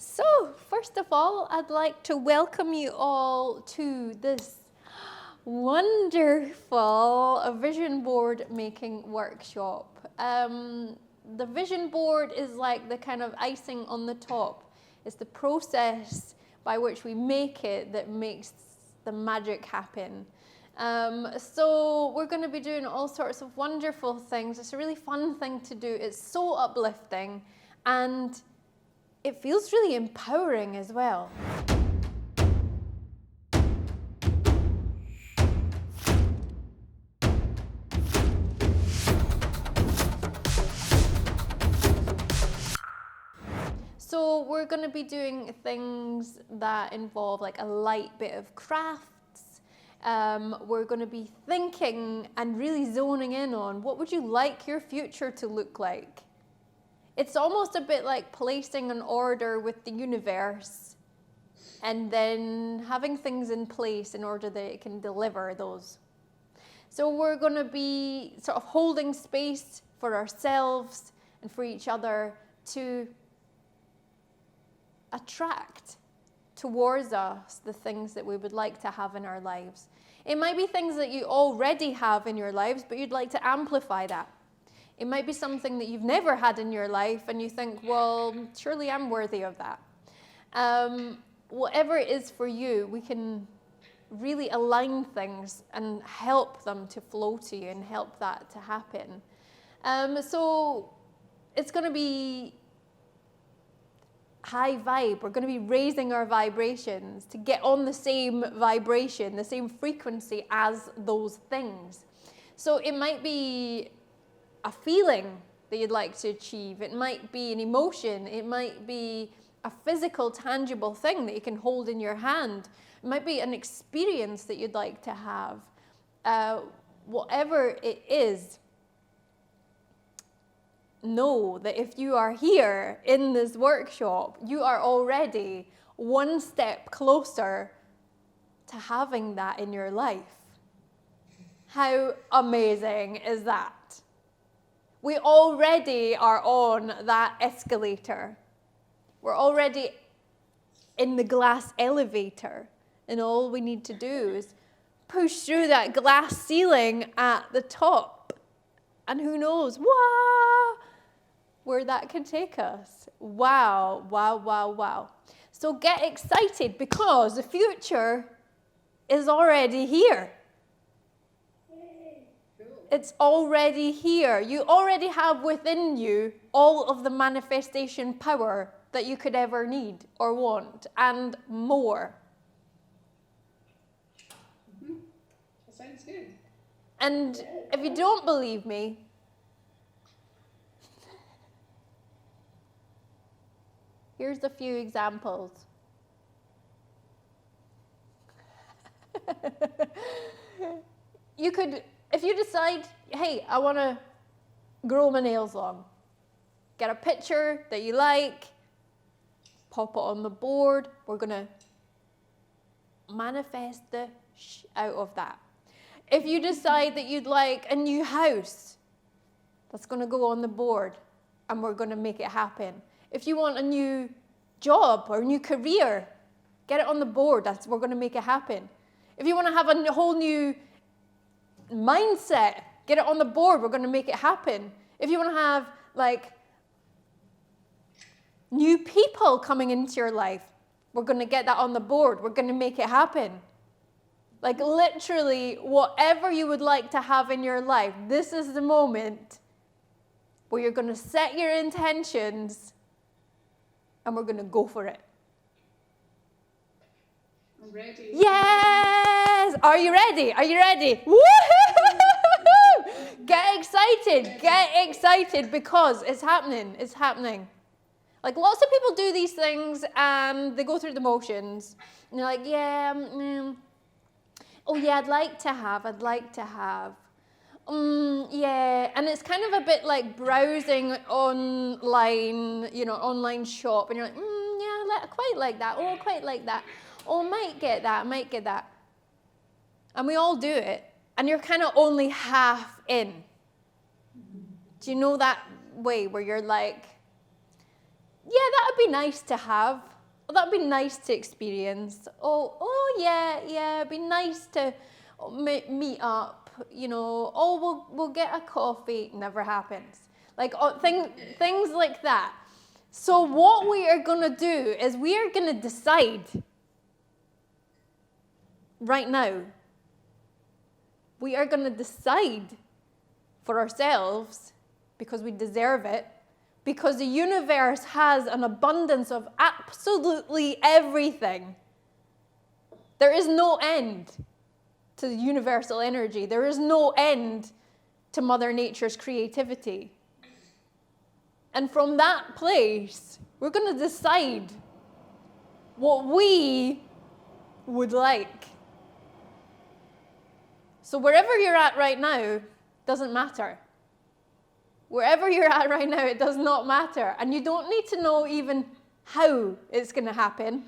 So, first of all, I'd like to welcome you all to this wonderful vision board making workshop. The vision board is like the kind of icing on the top. It's the process by which we make it that makes the magic happen. So we're going to be doing all sorts of wonderful things. It's a really fun thing to do. It's so uplifting and it feels really empowering as well. So we're going to be doing things that involve like a light bit of crafts. We're going to be thinking and really zoning in on what would you like your future to look like. It's almost a bit like placing an order with the universe and then having things in place in order that it can deliver those. So we're going to be sort of holding space for ourselves and for each other to attract towards us the things that we would like to have in our lives. It might be things that you already have in your lives, but you'd like to amplify that. It might be something that you've never had in your life and you think, well, surely I'm worthy of that. Whatever it is for you, we can really align things and help them to flow to you and help that to happen. So it's going to be high vibe. We're going to be raising our vibrations to get on the same vibration, the same frequency as those things. So it might be a feeling that you'd like to achieve. It might be an emotion. It might be a physical, tangible thing that you can hold in your hand. It might be an experience that you'd like to have. Whatever it is, know that if you are here in this workshop, you are already one step closer to having that in your life. How amazing is that? We already are on that escalator. We're already in the glass elevator, and all we need to do is push through that glass ceiling at the top. And who knows, where that can take us. Wow, wow, wow, wow. So get excited because the future is already here. It's already here. You already have within you all of the manifestation power that you could ever need or want, and more. Mm-hmm. That sounds good. And if you don't believe me, here's a few examples. You could, if you decide, hey, I want to grow my nails long, get a picture that you like, pop it on the board. We're going to manifest the out of that. If you decide that you'd like a new house, that's going to go on the board and we're going to make it happen. If you want a new job or a new career, get it on the board. We're going to make it happen. If you want to have a whole new mindset, get it on the board. We're going to make it happen. If you want to have like new people coming into your life, we're going to get that on the board. We're going to make it happen. Like literally, whatever you would like to have in your life, this is the moment where you're going to set your intentions and we're going to go for it. I'm ready. Yes! Are you ready? Are you ready? Woo-hoo-hoo-hoo-hoo! Get excited. Get excited because it's happening. It's happening. Like lots of people do these things and they go through the motions. And they're like, yeah, oh yeah, I'd like to have. Yeah, and it's kind of a bit like browsing online, online shop, and you're like, yeah, quite like that. Oh, quite like that. Oh, might get that. And we all do it, and you're kind of only half in. Do you know that way where you're like, that would be nice to have. That would be nice to experience. Yeah, it'd be nice to meet up, we'll get a coffee. Never happens. Like things like that. So what we are going to do is we are going to decide right now. We are going to decide for ourselves, because we deserve it, because the universe has an abundance of absolutely everything. There is no end to the universal energy. There is no end to Mother Nature's creativity. And from that place, we're going to decide what we would like. So wherever you're at right now doesn't matter. Wherever you're at right now, it does not matter. And you don't need to know even how it's going to happen.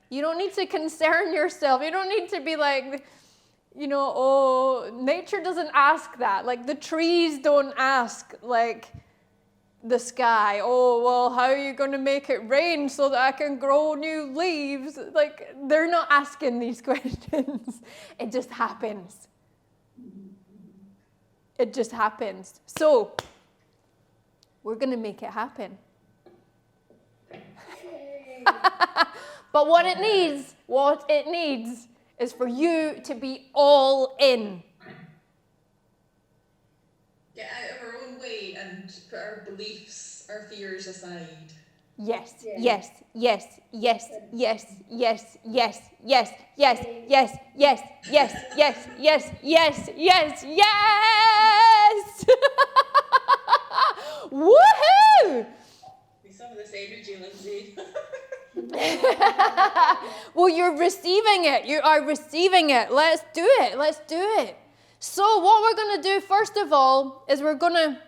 You don't need to concern yourself. You don't need to be like, nature doesn't ask that. Like the trees don't ask, like the sky, how are you going to make it rain so that I can grow new leaves? Like, they're not asking these questions. It just happens. It just happens. So, we're going to make it happen. But what it needs is for you to be all in. Get out of our own way and put our beliefs, our fears aside. Yes, yes, yes, yes, yes, yes, yes, yes, yes, yes, yes, yes, yes, yes, yes, yes, yes. Woohoo! We some of this energy, Lindsey. Well, you're receiving it. You are receiving it. Let's do it. Let's do it. So what we're going to do, first of all, is we're going to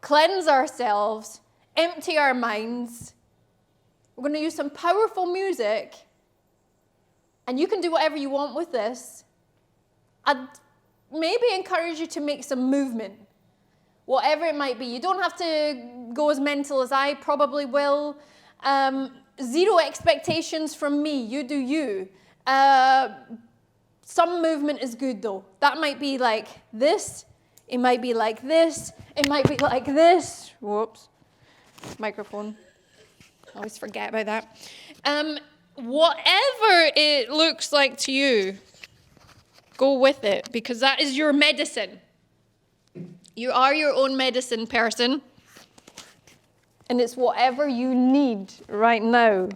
cleanse ourselves, empty our minds. We're going to use some powerful music. And you can do whatever you want with this. I'd maybe encourage you to make some movement, whatever it might be. You don't have to go as mental as I probably will. Zero expectations from me. You do you. Some movement is good though. That might be like this. It might be like this. It might be like this. Whoops. Microphone. I always forget about that. Whatever it looks like to you, go with it, because that is your medicine. You are your own medicine person. And it's whatever you need right now.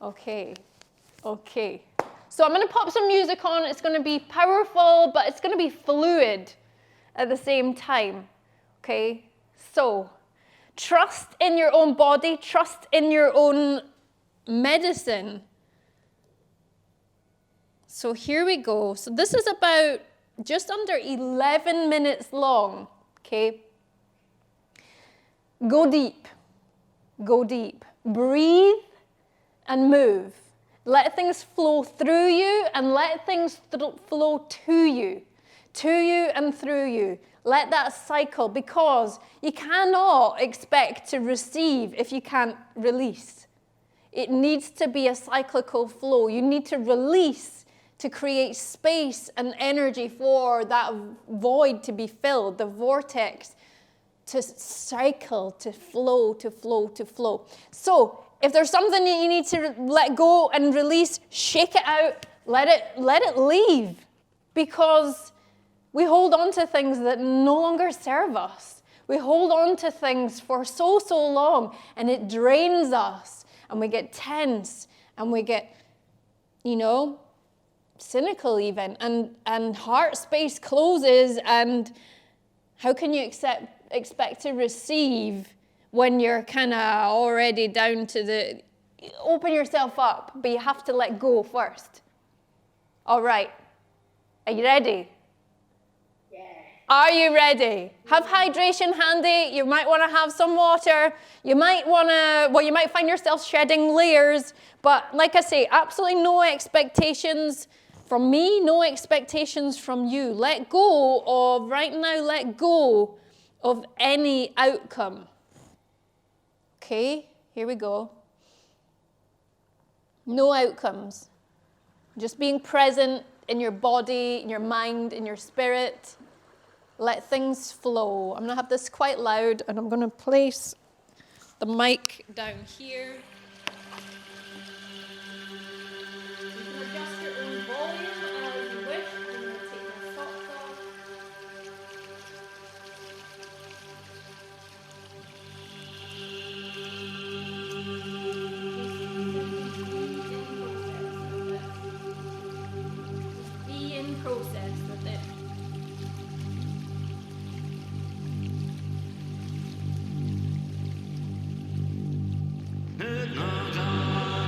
Okay. So I'm going to pop some music on. It's going to be powerful, but it's going to be fluid at the same time. Okay? So, trust in your own body. Trust in your own medicine. So here we go. So this is about just under 11 minutes long. Okay? Go deep. Go deep. Breathe and move. Let things flow through you and let things flow to you and through you. Let that cycle, because you cannot expect to receive if you can't release. It needs to be a cyclical flow. You need to release to create space and energy for that void to be filled, the vortex to cycle, to flow, to flow, to flow. So, if there's something that you need to let go and release, shake it out, let it leave. Because we hold on to things that no longer serve us. We hold on to things for so long, and it drains us. And we get tense, and we get, cynical even. And heart space closes, and how can you expect to receive when you're kind of already down to the... Open yourself up, but you have to let go first. All right. Are you ready? Yeah. Are you ready? Have hydration handy. You might want to have some water. You might find yourself shedding layers. But like I say, absolutely no expectations from me, no expectations from you. Let go of any outcome. Okay, here we go. No outcomes. Just being present in your body, in your mind, in your spirit. Let things flow. I'm going to have this quite loud, and I'm going to place the mic down here. You can adjust your own volume as you wish. I'm going to take my socks off. Be in process with it. No, no.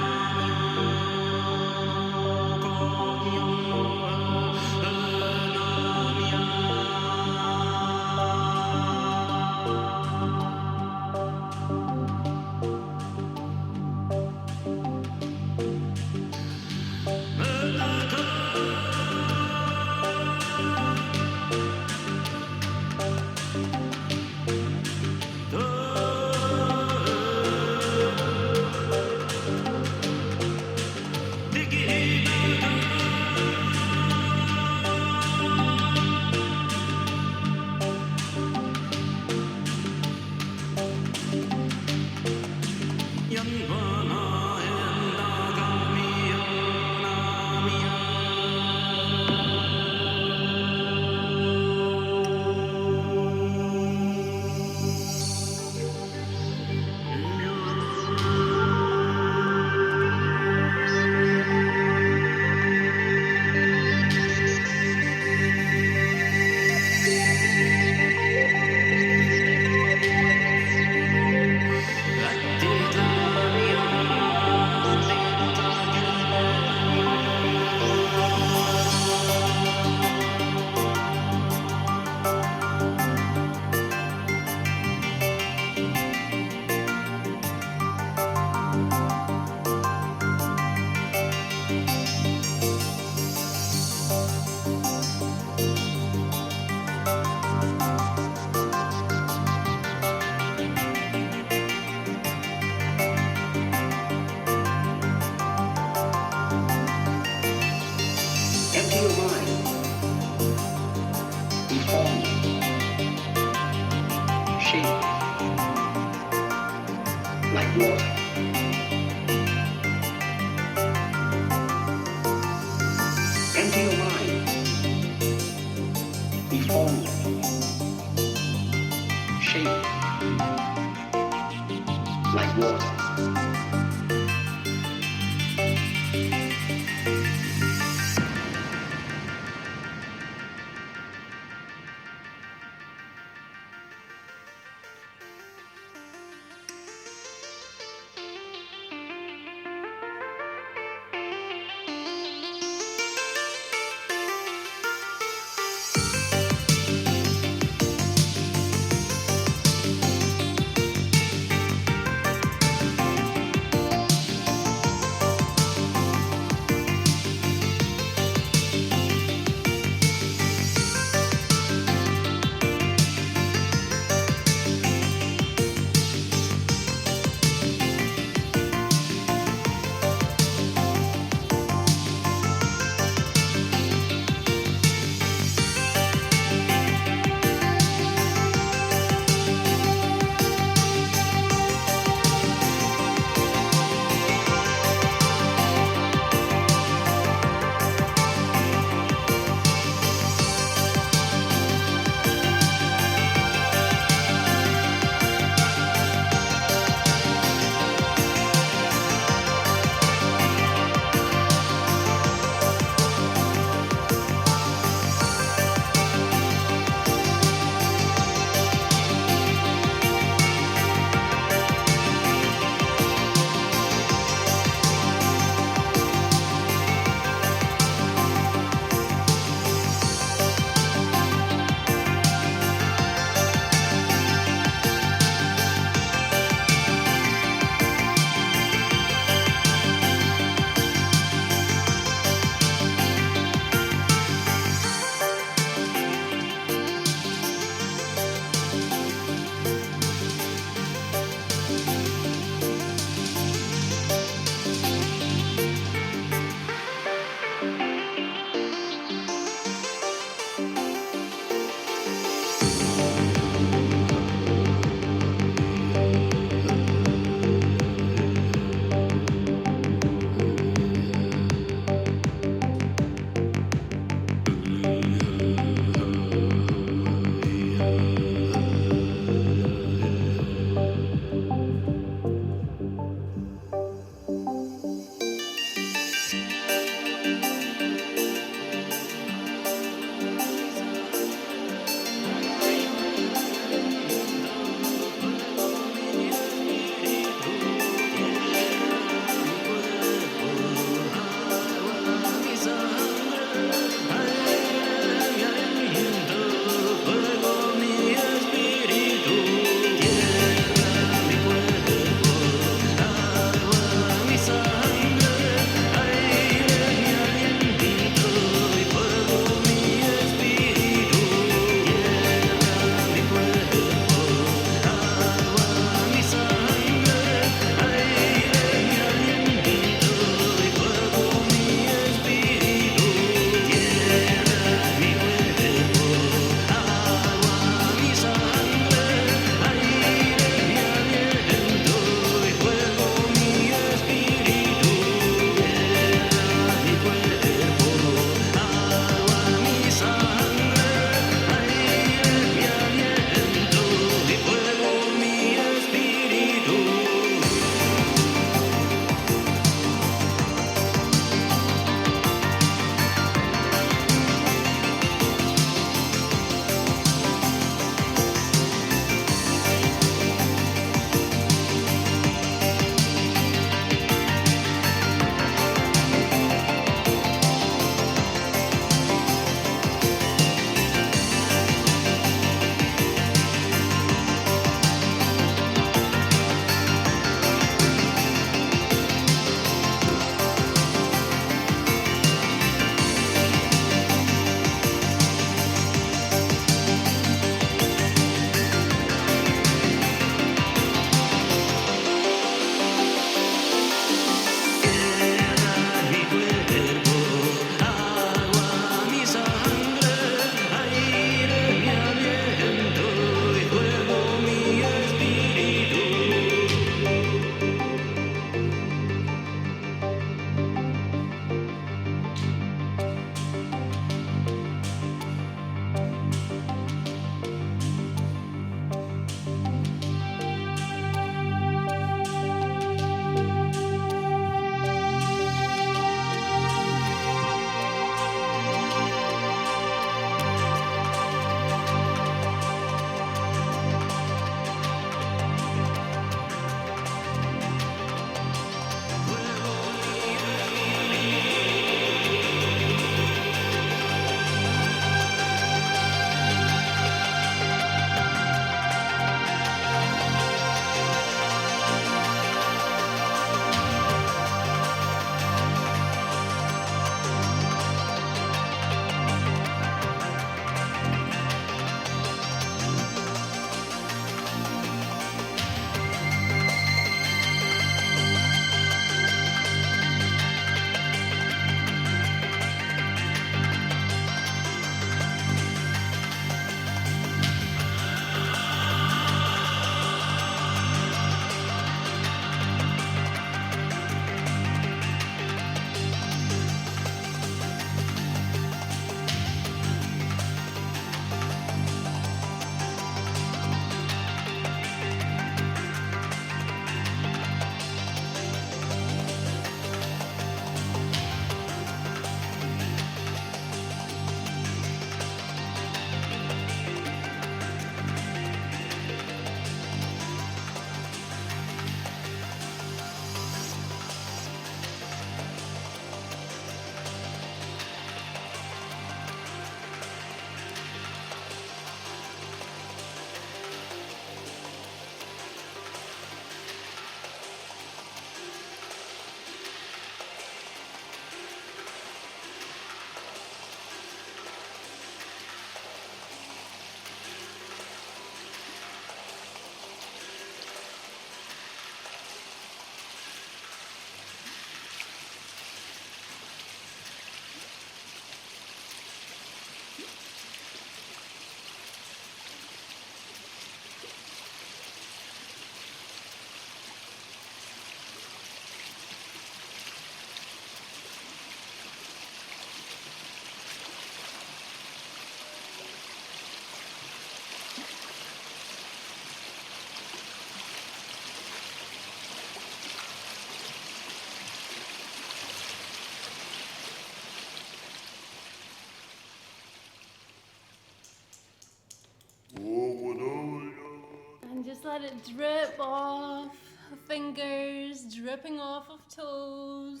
Let it drip off of fingers, dripping off of toes.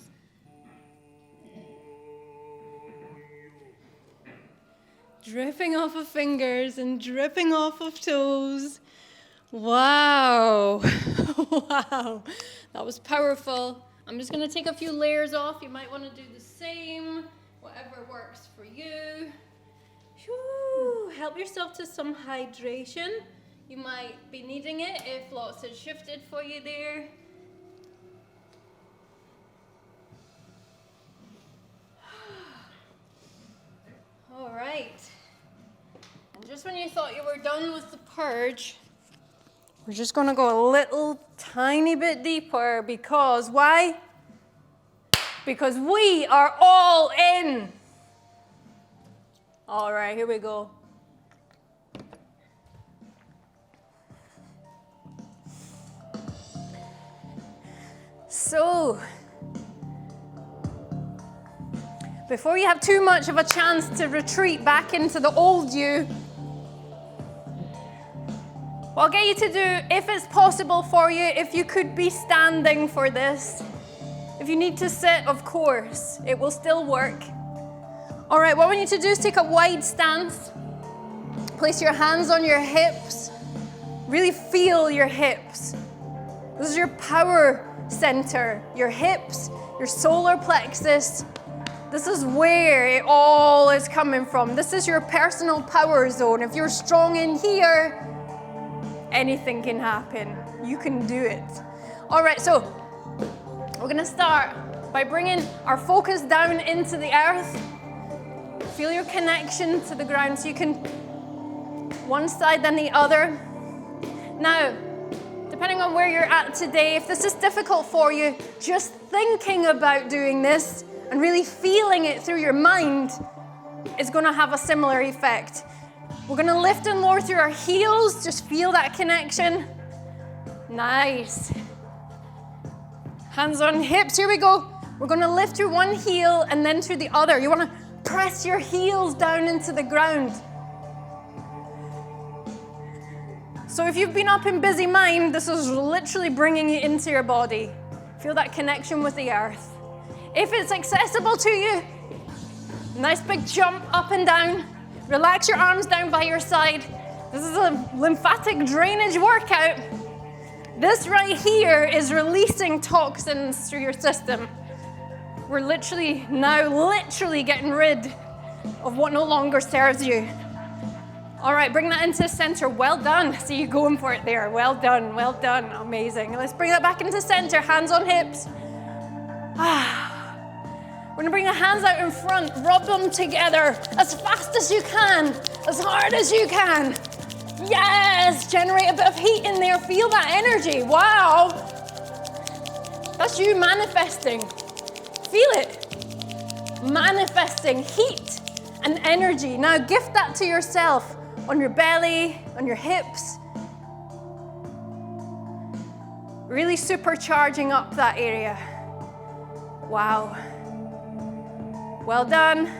Dripping off of fingers and dripping off of toes. Wow. Wow. That was powerful. I'm just going to take a few layers off. You might want to do the same, whatever works for you. Whew. Help yourself to some hydration. You might be needing it if lots has shifted for you there. All right. And just when you thought you were done with the purge, we're just going to go a little tiny bit deeper because why? Because we are all in. All right, here we go. So, before you have too much of a chance to retreat back into the old you, what I'll get you to do, if it's possible for you, if you could be standing for this. If you need to sit, of course, it will still work. All right, what we need to do is take a wide stance. Place your hands on your hips. Really feel your hips. This is your power center, your hips, your solar plexus. This is where it all is coming from. This is your personal power zone. If you're strong in here, anything can happen. You can do it. All right, so we're going to start by bringing our focus down into the earth. Feel your connection to the ground so you can one side then the other. Now, depending on where you're at today, if this is difficult for you, just thinking about doing this and really feeling it through your mind is going to have a similar effect. We're going to lift and lower through our heels. Just feel that connection. Nice. Hands on hips. Here we go. We're going to lift through one heel and then through the other. You want to press your heels down into the ground. So if you've been up in busy mind, this is literally bringing you into your body. Feel that connection with the earth. If it's accessible to you, nice big jump up and down. Relax your arms down by your side. This is a lymphatic drainage workout. This right here is releasing toxins through your system. We're literally getting rid of what no longer serves you. All right, bring that into center. Well done. See you going for it there. Well done, well done. Amazing. Let's bring that back into center. Hands on hips. We're gonna bring the hands out in front. Rub them together as fast as you can, as hard as you can. Yes, generate a bit of heat in there. Feel that energy. Wow. That's you manifesting. Feel it. Manifesting heat and energy. Now gift that to yourself on your belly, on your hips. Really supercharging up that area. Wow. Well done.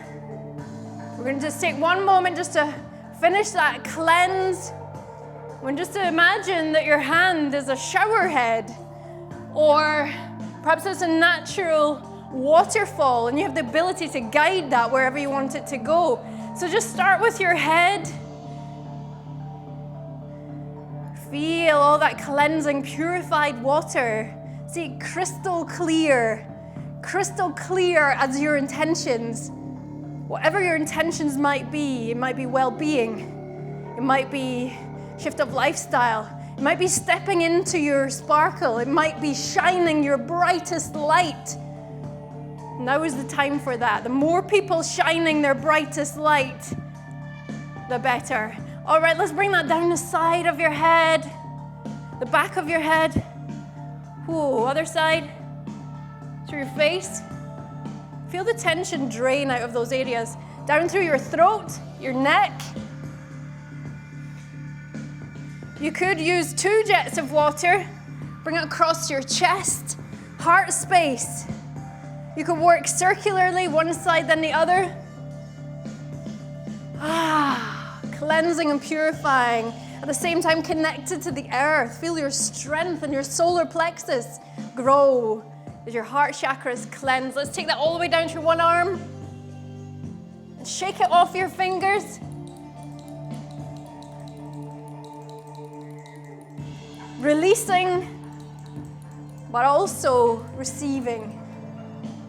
We're going to just take one moment just to finish that cleanse. And just to imagine that your hand is a shower head, or perhaps it's a natural waterfall and you have the ability to guide that wherever you want it to go. So just start with your head. Feel all that cleansing, purified water. See, crystal clear as your intentions. Whatever your intentions might be, it might be well-being, it might be shift of lifestyle, it might be stepping into your sparkle, it might be shining your brightest light. Now is the time for that. The more people shining their brightest light, the better. All right, let's bring that down the side of your head, the back of your head. Whoa, other side. Through your face. Feel the tension drain out of those areas. Down through your throat, your neck. You could use 2 jets of water. Bring it across your chest, heart space. You can work circularly, one side then the other. Cleansing and purifying. At the same time, connected to the earth. Feel your strength and your solar plexus grow as your heart chakras cleanse. Let's take that all the way down to your one arm. And shake it off your fingers. Releasing, but also receiving.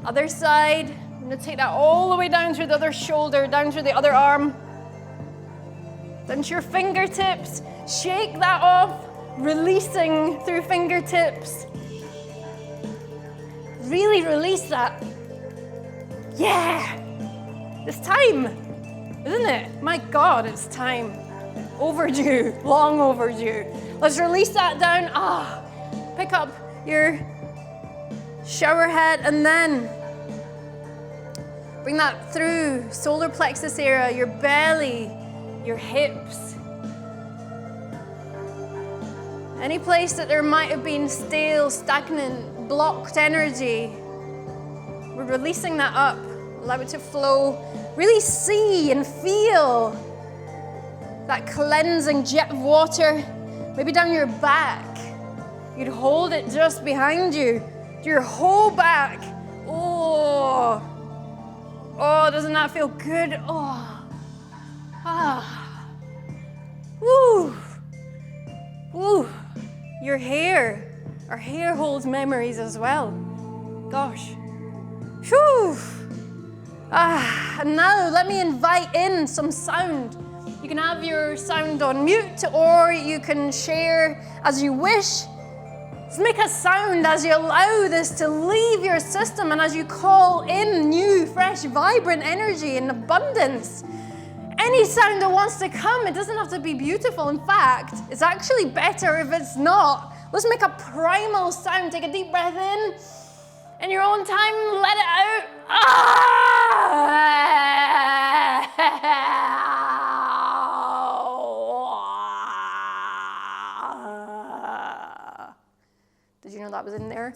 Other side. I'm going to take that all the way down through the other shoulder, down through the other arm. Down to your fingertips. Shake that off. Releasing through fingertips. Really release that. Yeah. It's time, isn't it? My God, it's time. Overdue, long overdue. Let's release that down. Pick up your shower head and then bring that through solar plexus area, your belly, your hips. Any place that there might have been stale, stagnant, blocked energy, we're releasing that up. Allow it to flow. Really see and feel that cleansing jet of water, maybe down your back. You'd hold it just behind you, your whole back. Oh, doesn't that feel good? Woo. Your hair. Our hair holds memories as well. Gosh. Whew. And now let me invite in some sound. You can have your sound on mute or you can share as you wish. Let's make a sound as you allow this to leave your system and as you call in new, fresh, vibrant energy and abundance. Any sound that wants to come, it doesn't have to be beautiful. In fact, it's actually better if it's not. Let's make a primal sound. Take a deep breath in. In your own time, let it out. Did you know that was in there?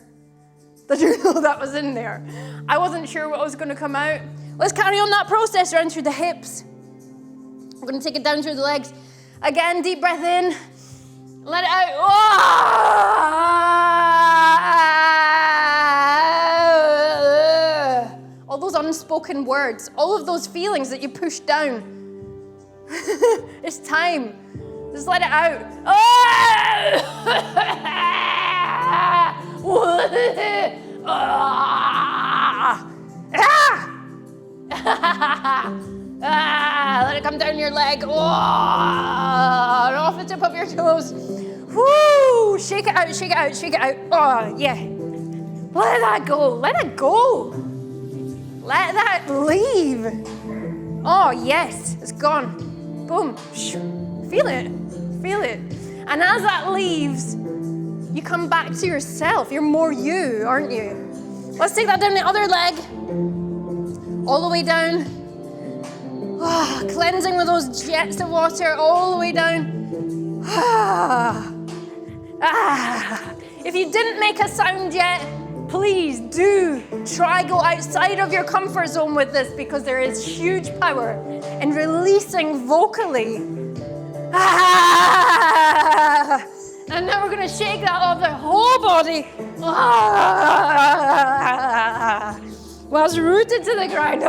Did you know that was in there? I wasn't sure what was going to come out. Let's carry on that process around through the hips. We're going to take it down through the legs. Again, deep breath in. Let it out. All those unspoken words, all of those feelings that you push down. It's time. Just let it out. Let it come down your leg. And off the tip of your toes. Woo! Shake it out, shake it out, shake it out. Oh, yeah. Let that go. Let it go. Let that leave. Oh, yes. It's gone. Boom. Feel it. Feel it. And as that leaves, you come back to yourself. You're more you, aren't you? Let's take that down the other leg. All the way down. Cleansing with those jets of water all the way down. If you didn't make a sound yet, please do try go outside of your comfort zone with this because there is huge power in releasing vocally. And now we're going to shake that off the whole body. While it's rooted to the ground.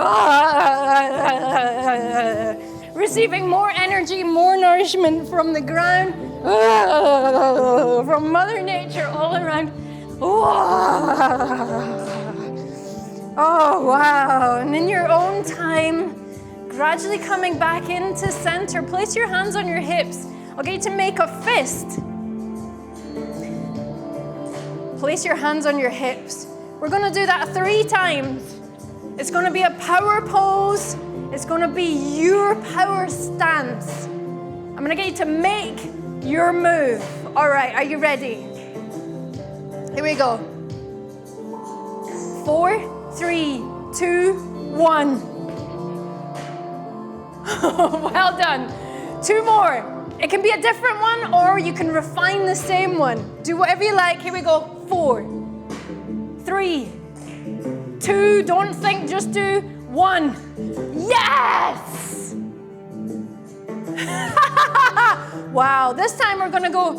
Receiving more energy, more nourishment from the ground, from Mother Nature all around. Oh, wow. And in your own time, gradually coming back into center, place your hands on your hips. I'll get you to make a fist. Place your hands on your hips. We're going to do that 3 times. It's going to be a power pose. It's going to be your power stance. I'm going to get you to make your move. All right, are you ready? Here we go. 4, 3, 2, 1. Well done. 2 more. It can be a different one or you can refine the same one. Do whatever you like. Here we go. 4, 3, 2, don't think, just do 1. Yes! Wow, this time we're gonna go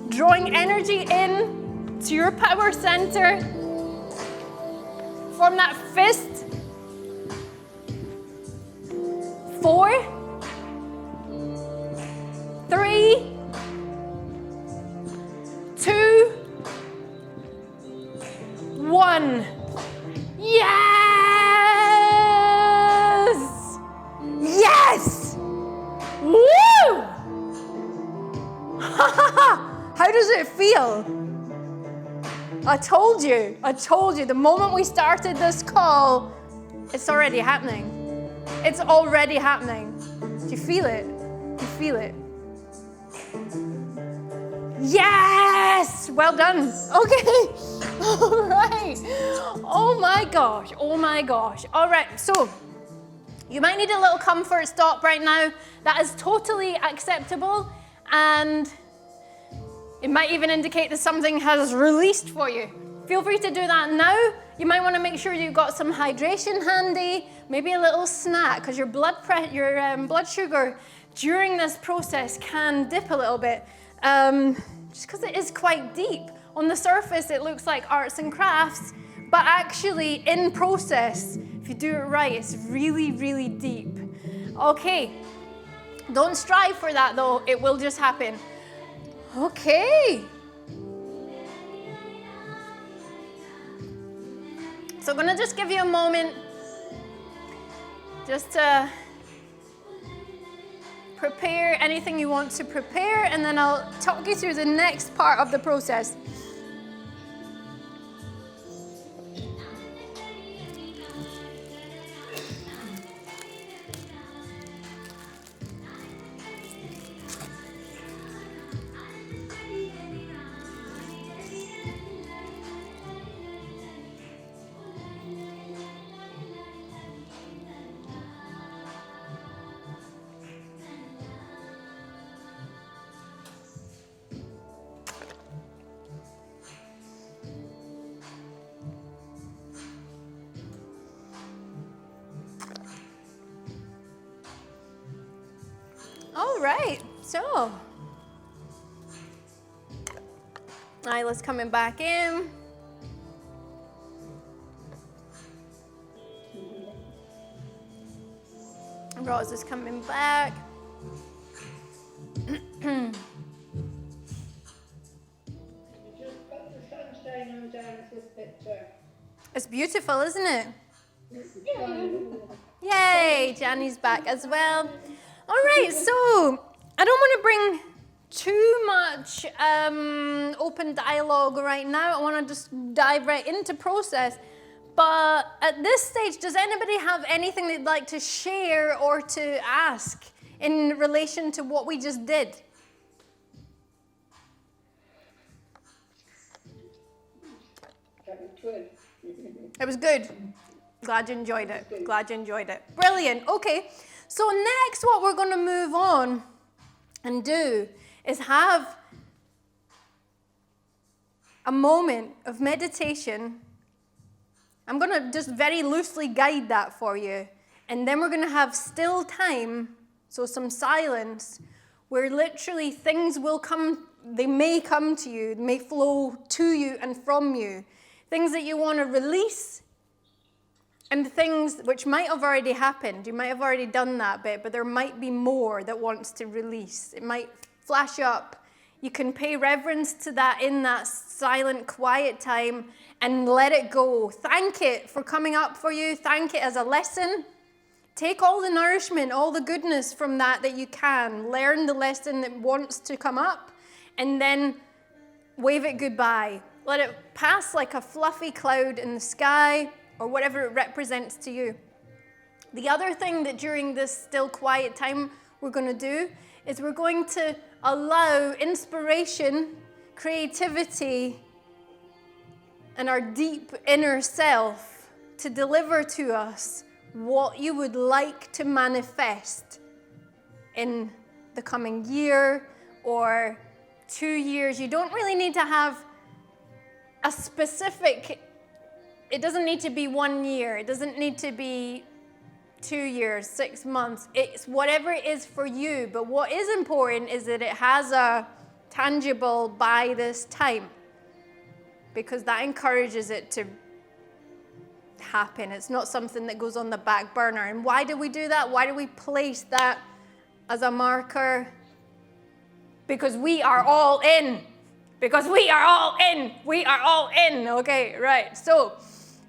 drawing energy in to your power center. Form that fist. 4, 3, 2, 1. Yes! Yes! Woo! How does it feel? I told you, the moment we started this call, it's already happening. It's already happening. Do you feel it? Do you feel it? Yes! Well done. Okay. All right. Oh my gosh. Oh my gosh. All right. So you might need a little comfort stop right now. That is totally acceptable. And it might even indicate that something has released for you. Feel free to do that now. You might want to make sure you've got some hydration handy, maybe a little snack, because your blood sugar during this process can dip a little bit, just because it is quite deep. On the surface, it looks like arts and crafts, but actually in process, if you do it right, it's really, really deep. Okay, don't strive for that though, it will just happen. Okay. So I'm gonna just give you a moment just to prepare anything you want to prepare, and then I'll talk you through the next part of the process. All right, so Isla's coming back in. Roz is coming back. Just put the sunshine on Janice's picture. It's beautiful, isn't it? Yeah. Yay, Janny's back as well. All right, so I don't want to bring too much open dialogue right now. I want to just dive right into process. But at this stage, does anybody have anything they'd like to share or to ask in relation to what we just did? That was good. It was good. Glad you enjoyed it. Glad you enjoyed it. Brilliant. Okay. So next, what we're going to move on and do is have a moment of meditation. I'm going to just very loosely guide that for you. And then we're going to have still time, so some silence, where literally things will come, they may come to you, may flow to you and from you. Things that you want to release, and things which might have already happened. You might have already done that bit, but there might be more that wants to release. It might flash up. You can pay reverence to that in that silent, quiet time and let it go. Thank it for coming up for you. Thank it as a lesson. Take all the nourishment, all the goodness from that you can. Learn the lesson that wants to come up, and then wave it goodbye. Let it pass like a fluffy cloud in the sky, or whatever it represents to you. The other thing that during this still quiet time we're going to do is we're going to allow inspiration, creativity, and our deep inner self to deliver to us what you would like to manifest in the coming year or 2 years. You don't really need to have a specific, it doesn't need to be 1 year. It doesn't need to be 2 years, 6 months. It's whatever it is for you. But what is important is that it has a tangible by this time, because that encourages it to happen. It's not something that goes on the back burner. And why do we do that? Why do we place that as a marker? Because we are all in. Because we are all in. We are all in. Okay, right. So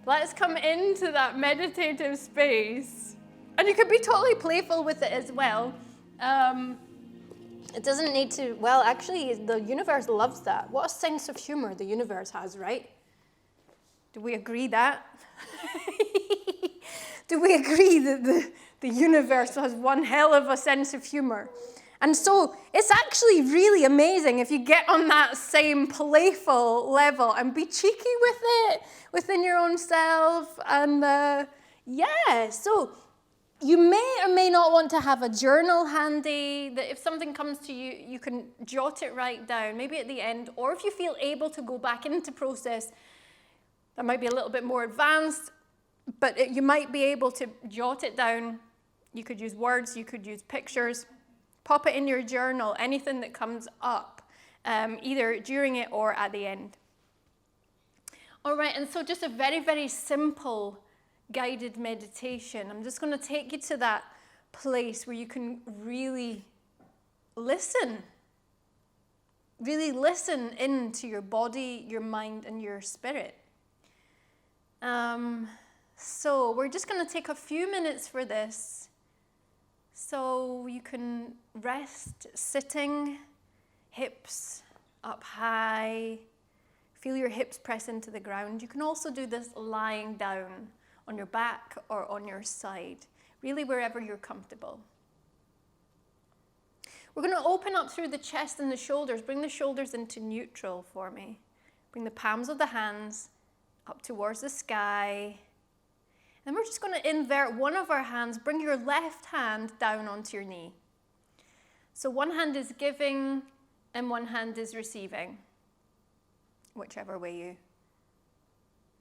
let's come into that meditative space. And you could be totally playful with it as well. It doesn't need to, well, actually, the universe loves that. What a sense of humor the universe has, right? Do we agree that? Do we agree that the universe has one hell of a sense of humor? And so it's actually really amazing if you get on that same playful level and be cheeky with it within your own self. And yeah, so you may or may not want to have a journal handy, that if something comes to you, you can jot it right down, maybe at the end. Or if you feel able to go back into process, that might be a little bit more advanced, but you might be able to jot it down. You could use words, you could use pictures. Pop it in your journal, anything that comes up, either during it or at the end. All right, and so just a very, very simple guided meditation. I'm just going to take you to that place where you can really listen into your body, your mind, and your spirit. So we're just going to take a few minutes for this. So you can rest sitting, hips up high. Feel your hips press into the ground. You can also do this lying down on your back or on your side, really wherever you're comfortable. We're going to open up through the chest and the shoulders. Bring the shoulders into neutral for me. Bring the palms of the hands up towards the sky. And we're just going to invert one of our hands. Bring your left hand down onto your knee. So one hand is giving and one hand is receiving, whichever way you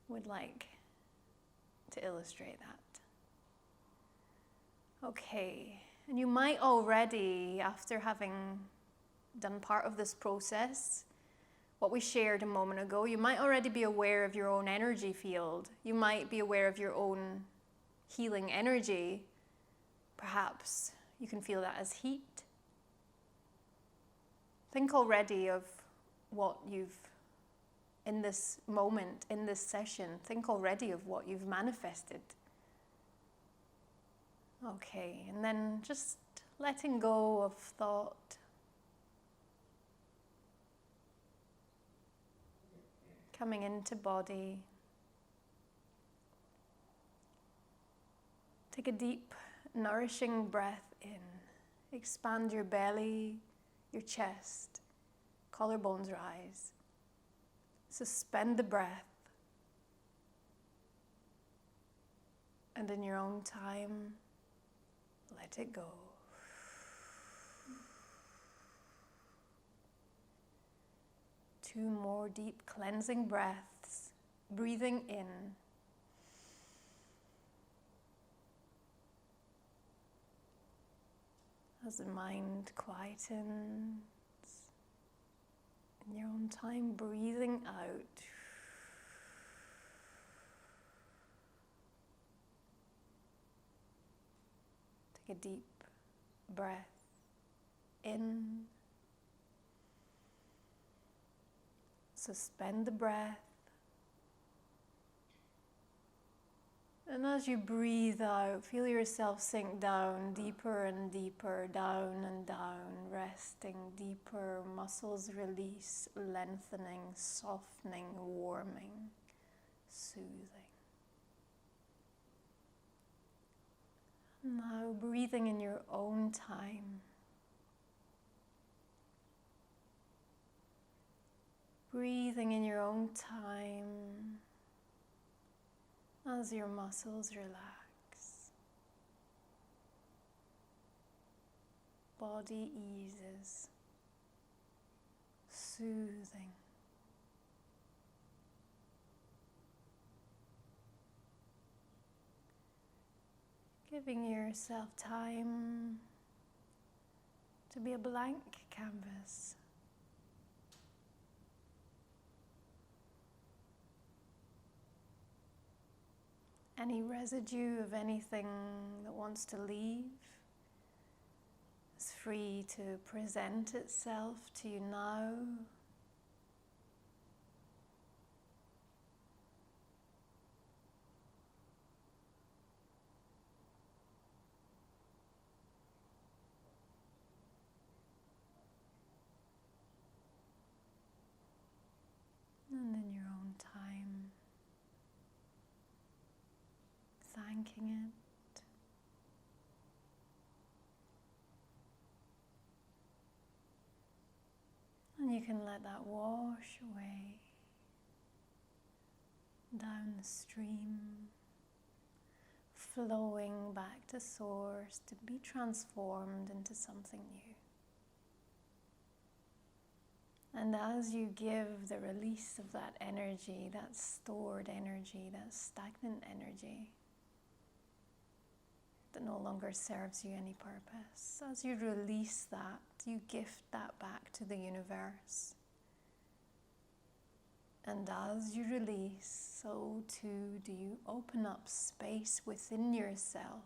would like to illustrate that. Okay, and you might already, after having done part of this process, what we shared a moment ago, you might already be aware of your own energy field. You might be aware of your own healing energy. Perhaps you can feel that as heat. Think already of what you've, in this moment, in this session, think already of what you've manifested. Okay, and then just letting go of thought. Coming into body. Take a deep, nourishing breath in. Expand your belly, your chest, collarbones rise. Suspend the breath. And in your own time, let it go. Two more deep cleansing breaths, breathing in. As the mind quietens, in your own time, breathing out. Take a deep breath in. Suspend the breath. And as you breathe out, feel yourself sink down deeper and deeper, down and down, resting deeper, muscles release, lengthening, softening, warming, soothing. Now breathing in your own time. Breathing in your own time as your muscles relax. Body eases, soothing. Giving yourself time to be a blank canvas. Any residue of anything that wants to leave is free to present itself to you now. And in your own time, thanking it. And you can let that wash away down the stream, flowing back to source to be transformed into something new. And as you give the release of that energy, that stored energy, that stagnant energy that no longer serves you any purpose, as you release that, you gift that back to the universe. And as you release, so too do you open up space within yourself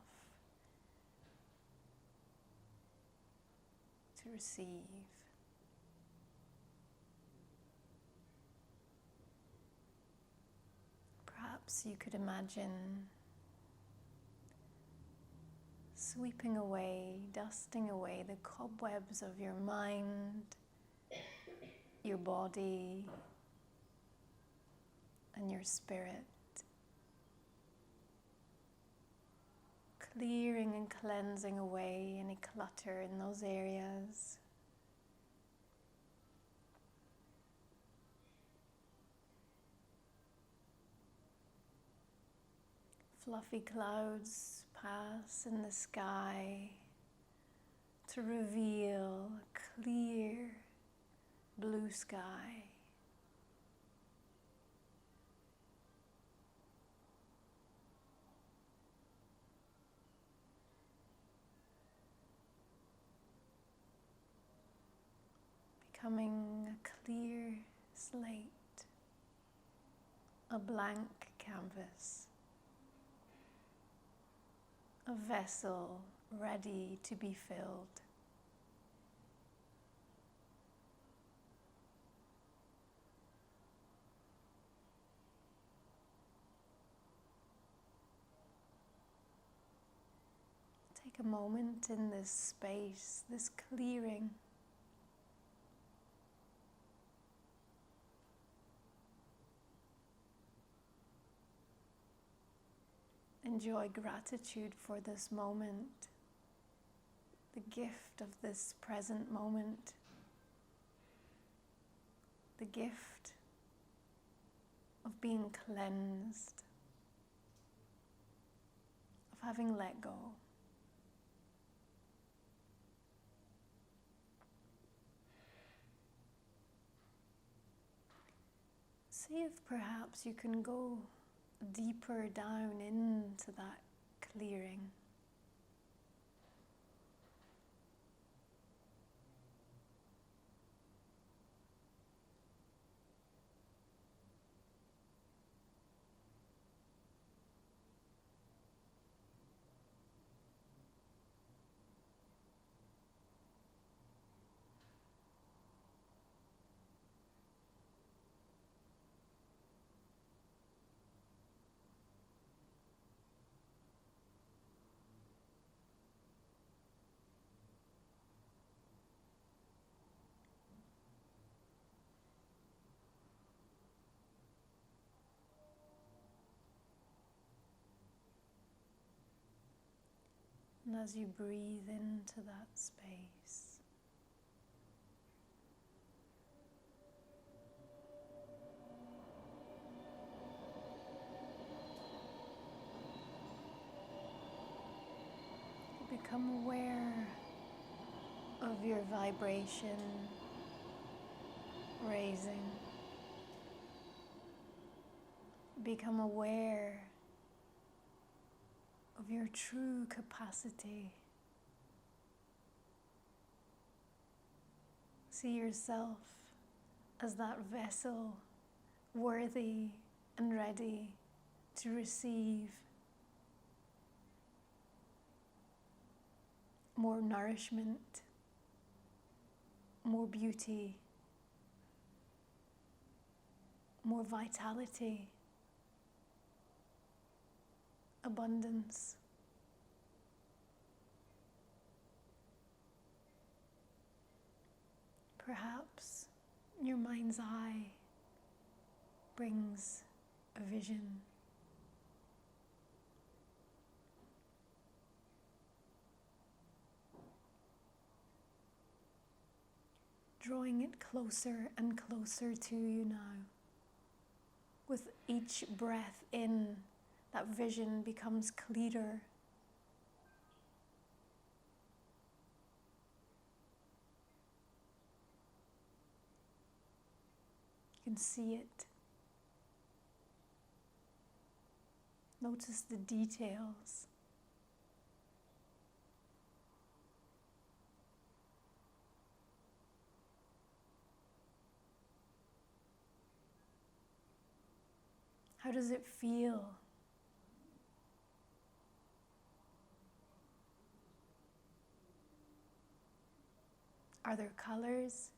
to receive. Perhaps you could imagine sweeping away, dusting away the cobwebs of your mind, your body, and your spirit. Clearing and cleansing away any clutter in those areas. Fluffy clouds pass in the sky to reveal a clear blue sky. Becoming a clear slate, a blank canvas. A vessel ready to be filled. Take a moment in this space, this clearing. Enjoy gratitude for this moment, the gift of this present moment, the gift of being cleansed, of having let go. See if perhaps you can go deeper down into that clearing. And as you breathe into that space, you become aware of your vibration raising. Become aware of your your true capacity. See yourself as that vessel, worthy and ready to receive more nourishment, more beauty, more vitality, abundance. Perhaps your mind's eye brings a vision. Drawing it closer and closer to you now. With each breath in, that vision becomes clearer. You can see it. Notice the details. How does it feel? Are there colors?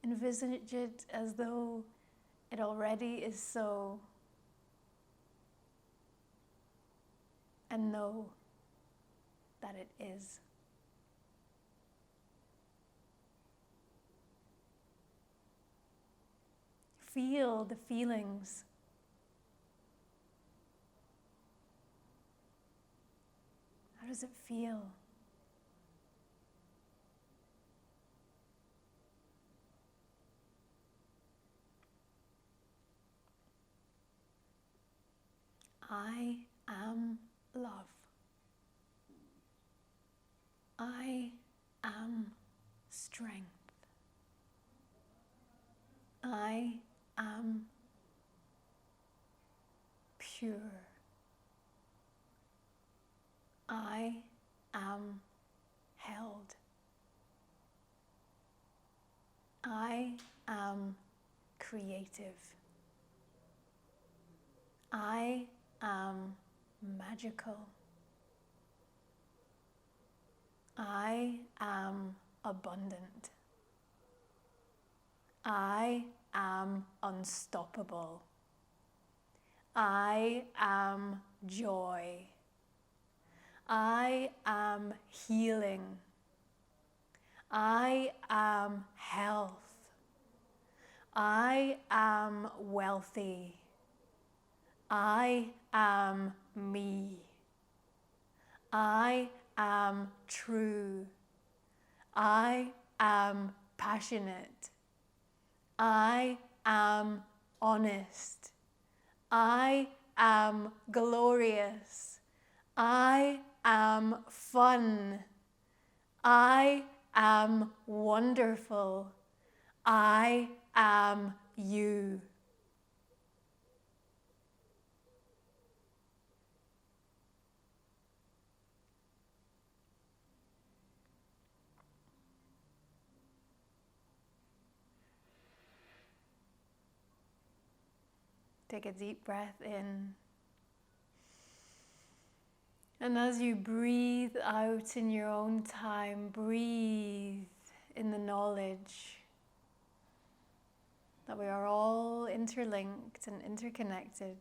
Envisage it as though it already is so, and know that it is. Feel the feelings. How does it feel? I am love. I am strength. I am pure. I am held. I am creative. I am magical. I am abundant. I am unstoppable. I am joy. I am healing. I am health. I am wealthy. I am me. I am true. I am passionate. I am honest. I am glorious. I am fun. I am wonderful. I am you. Take a deep breath in. And as you breathe out in your own time, breathe in the knowledge that we are all interlinked and interconnected,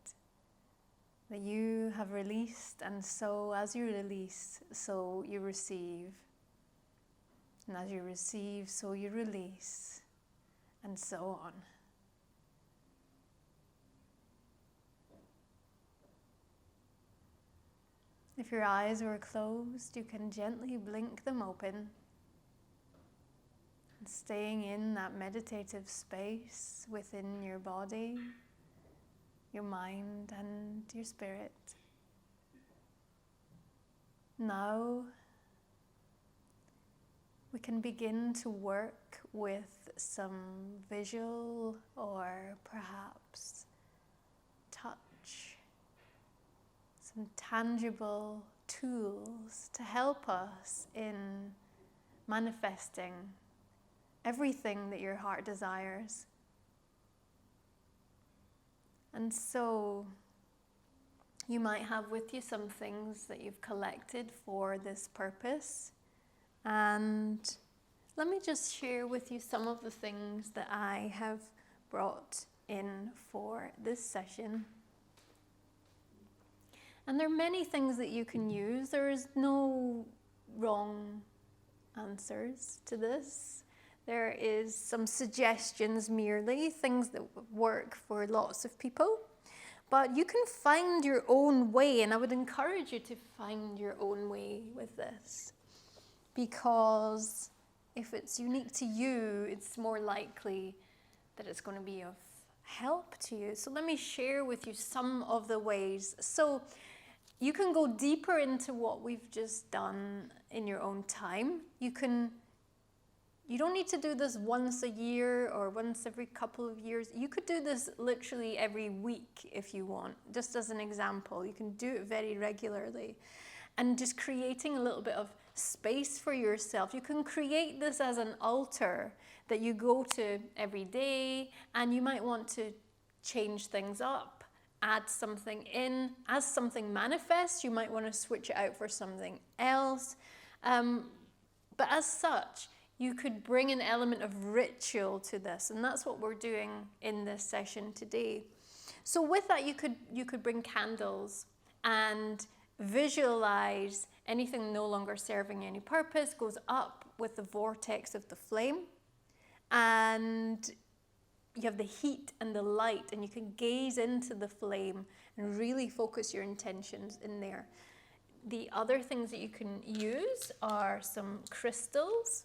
that you have released, and so as you release, so you receive. And as you receive, so you release, and so on. If your eyes were closed, you can gently blink them open. And staying in that meditative space within your body, your mind, and your spirit. Now, we can begin to work with some visual or perhaps touch, some tangible tools to help us in manifesting everything that your heart desires. And so you might have with you some things that you've collected for this purpose. And let me just share with you some of the things that I have brought in for this session. And there are many things that you can use. There is no wrong answers to this. There is some suggestions merely, things that work for lots of people. But you can find your own way, and I would encourage you to find your own way with this. Because if it's unique to you, it's more likely that it's going to be of help to you. So let me share with you some of the ways. So you can go deeper into what we've just done in your own time. You don't need to do this once a year or once every couple of years. You could do this literally every week if you want, just as an example. You can do it very regularly. And just creating a little bit of space for yourself. You can create this as an altar that you go to every day, and you might want to change things up, add something in. As something manifests, you might want to switch it out for something else. But as such, you could bring an element of ritual to this, and that's what we're doing in this session today. So with that, you could bring candles and visualize anything no longer serving any purpose goes up with the vortex of the flame, and you have the heat and the light, and you can gaze into the flame and really focus your intentions in there. The other things that you can use are some crystals.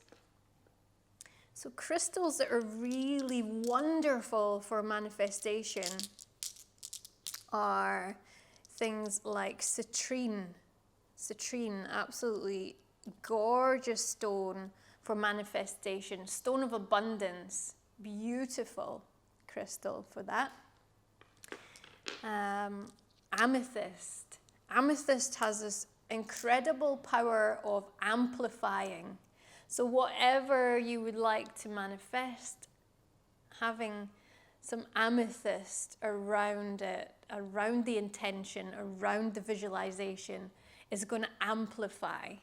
So crystals that are really wonderful for manifestation are things like citrine. Citrine, absolutely gorgeous stone for manifestation. Stone of abundance, beautiful crystal for that. Amethyst. Amethyst has this incredible power of amplifying. So whatever you would like to manifest, having some amethyst around it, around the intention, around the visualization, is going to amplify.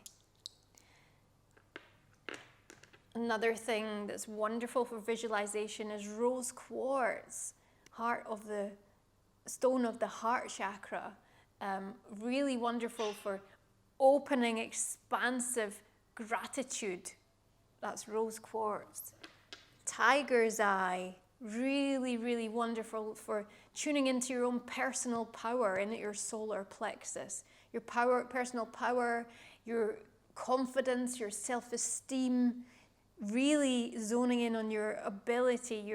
Another thing that's wonderful for visualization is rose quartz, stone of the heart chakra. Really wonderful for opening, expansive gratitude. That's rose quartz. Tiger's eye, really, really wonderful for tuning into your own personal power in your solar plexus. Your power, personal power, your confidence, your self-esteem, really zoning in on your ability,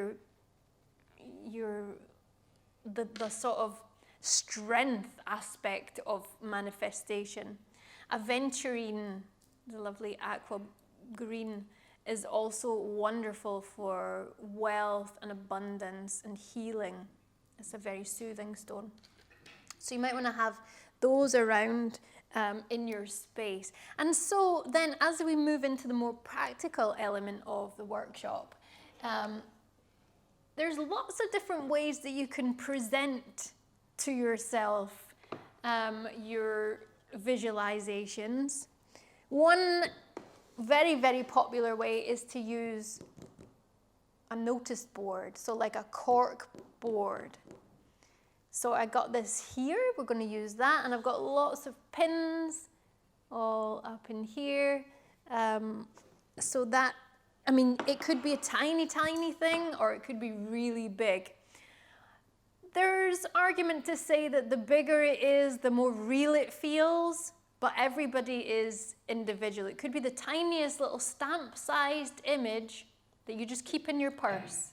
the sort of strength aspect of manifestation. Aventurine, the lovely aqua green, is also wonderful for wealth and abundance and healing. It's a very soothing stone. So you might want to have those around in your space. And so then as we move into the more practical element of the workshop, there's lots of different ways that you can present to yourself your visualizations. One very, very popular way is to use a notice board, so like a cork board. So I got this here, we're going to use that, and I've got lots of pins all up in here. So that, I mean, it could be a tiny, tiny thing, or it could be really big. There's argument to say that the bigger it is, the more real it feels, but everybody is individual. It could be the tiniest little stamp-sized image that you just keep in your purse.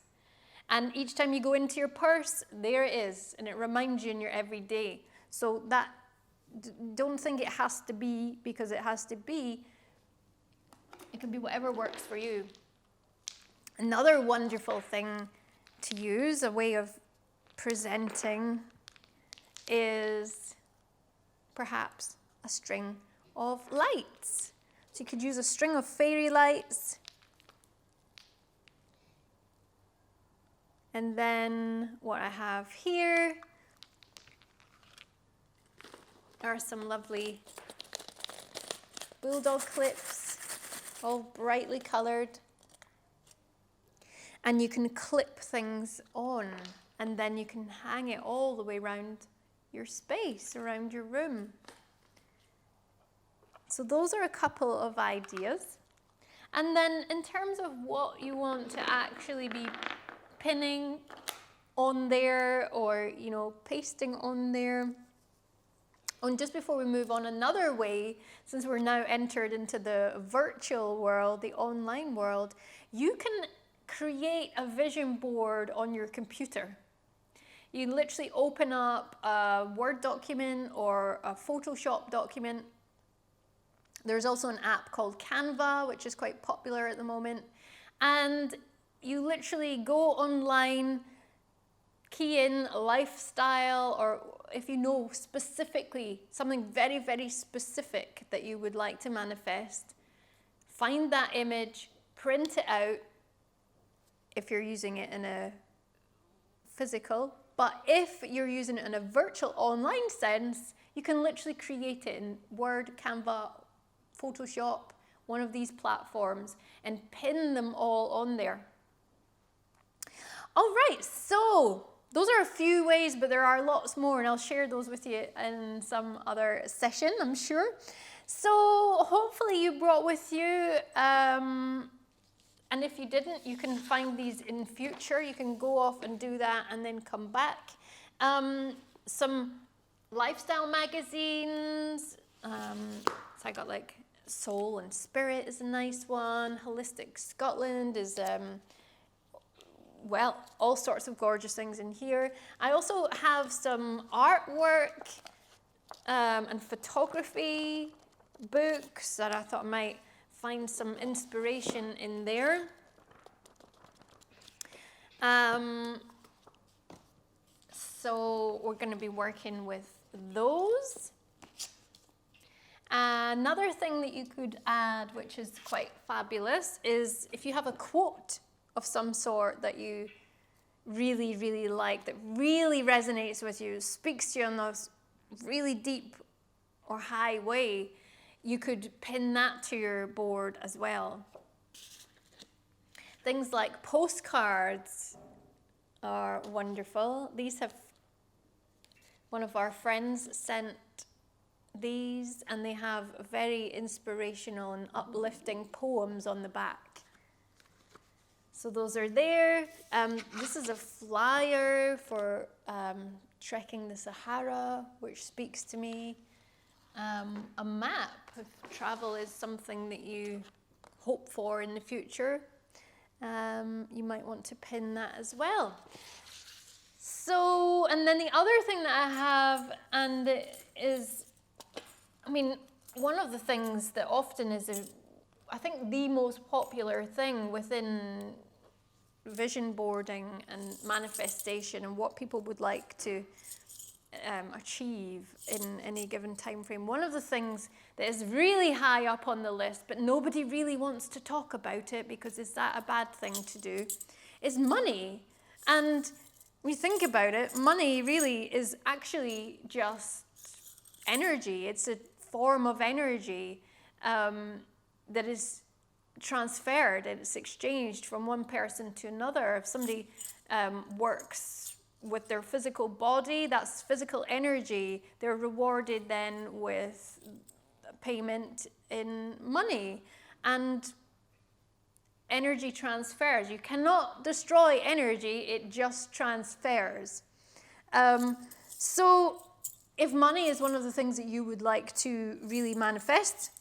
And each time you go into your purse, there it is, and it reminds you in your everyday. So that, don't think it has to be because it has to be. It can be whatever works for you. Another wonderful thing to use, a way of presenting, is perhaps a string of lights. So you could use a string of fairy lights. And then what I have here are some lovely bulldog clips, all brightly colored. And you can clip things on, and then you can hang it all the way around your space, around your room. So those are a couple of ideas. And then in terms of what you want to actually be pinning on there, or pasting on there. And just before we move on, another way, since we're now entered into the virtual world, the online world, you can create a vision board on your computer. You literally open up a Word document or a Photoshop document. There's also an app called Canva, which is quite popular at the moment. And you literally go online, key in lifestyle, or if you know specifically something very, very specific that you would like to manifest, find that image, print it out if you're using it in a physical. But if you're using it in a virtual online sense, you can literally create it in Word, Canva, Photoshop, one of these platforms, and pin them all on there. All right, so those are a few ways, but there are lots more, and I'll share those with you in some other session, I'm sure. So hopefully you brought with you, and if you didn't, you can find these in future. You can go off and do that and then come back. Some lifestyle magazines. So I got like Soul and Spirit is a nice one. Holistic Scotland is... well, all sorts of gorgeous things in here. I also have some artwork and photography books that I thought I might find some inspiration in there. So we're going to be working with those. Another thing that you could add, which is quite fabulous, is if you have a quote of some sort that you really, really like, that really resonates with you, speaks to you in a really deep or high way, you could pin that to your board as well. Things like postcards are wonderful. These have, one of our friends sent these, and they have very inspirational and uplifting poems on the back. So those are there. This is a flyer for trekking the Sahara, which speaks to me. A map, if travel is something that you hope for in the future, you might want to pin that as well. So, and then the other thing that I have, and it is, I mean, one of the things that often is, I think the most popular thing within vision boarding and manifestation and what people would like to achieve in any given time frame. One of the things that is really high up on the list, but nobody really wants to talk about it because is that a bad thing to do, is money. And when you think about it, money really is actually just energy. It's a form of energy that is transferred, and it's exchanged from one person to another. If somebody works with their physical body, that's physical energy. They're rewarded then with payment in money, and energy transfers. You cannot destroy energy, it just transfers. So if money is one of the things that you would like to really manifest,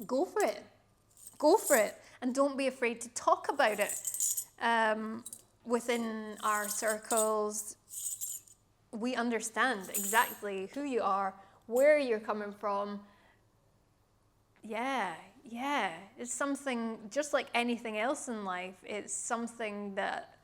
go for it. Go for it, and don't be afraid to talk about it. Within our circles, we understand exactly who you are, where you're coming from. Yeah, yeah, it's something just like anything else in life. It's something that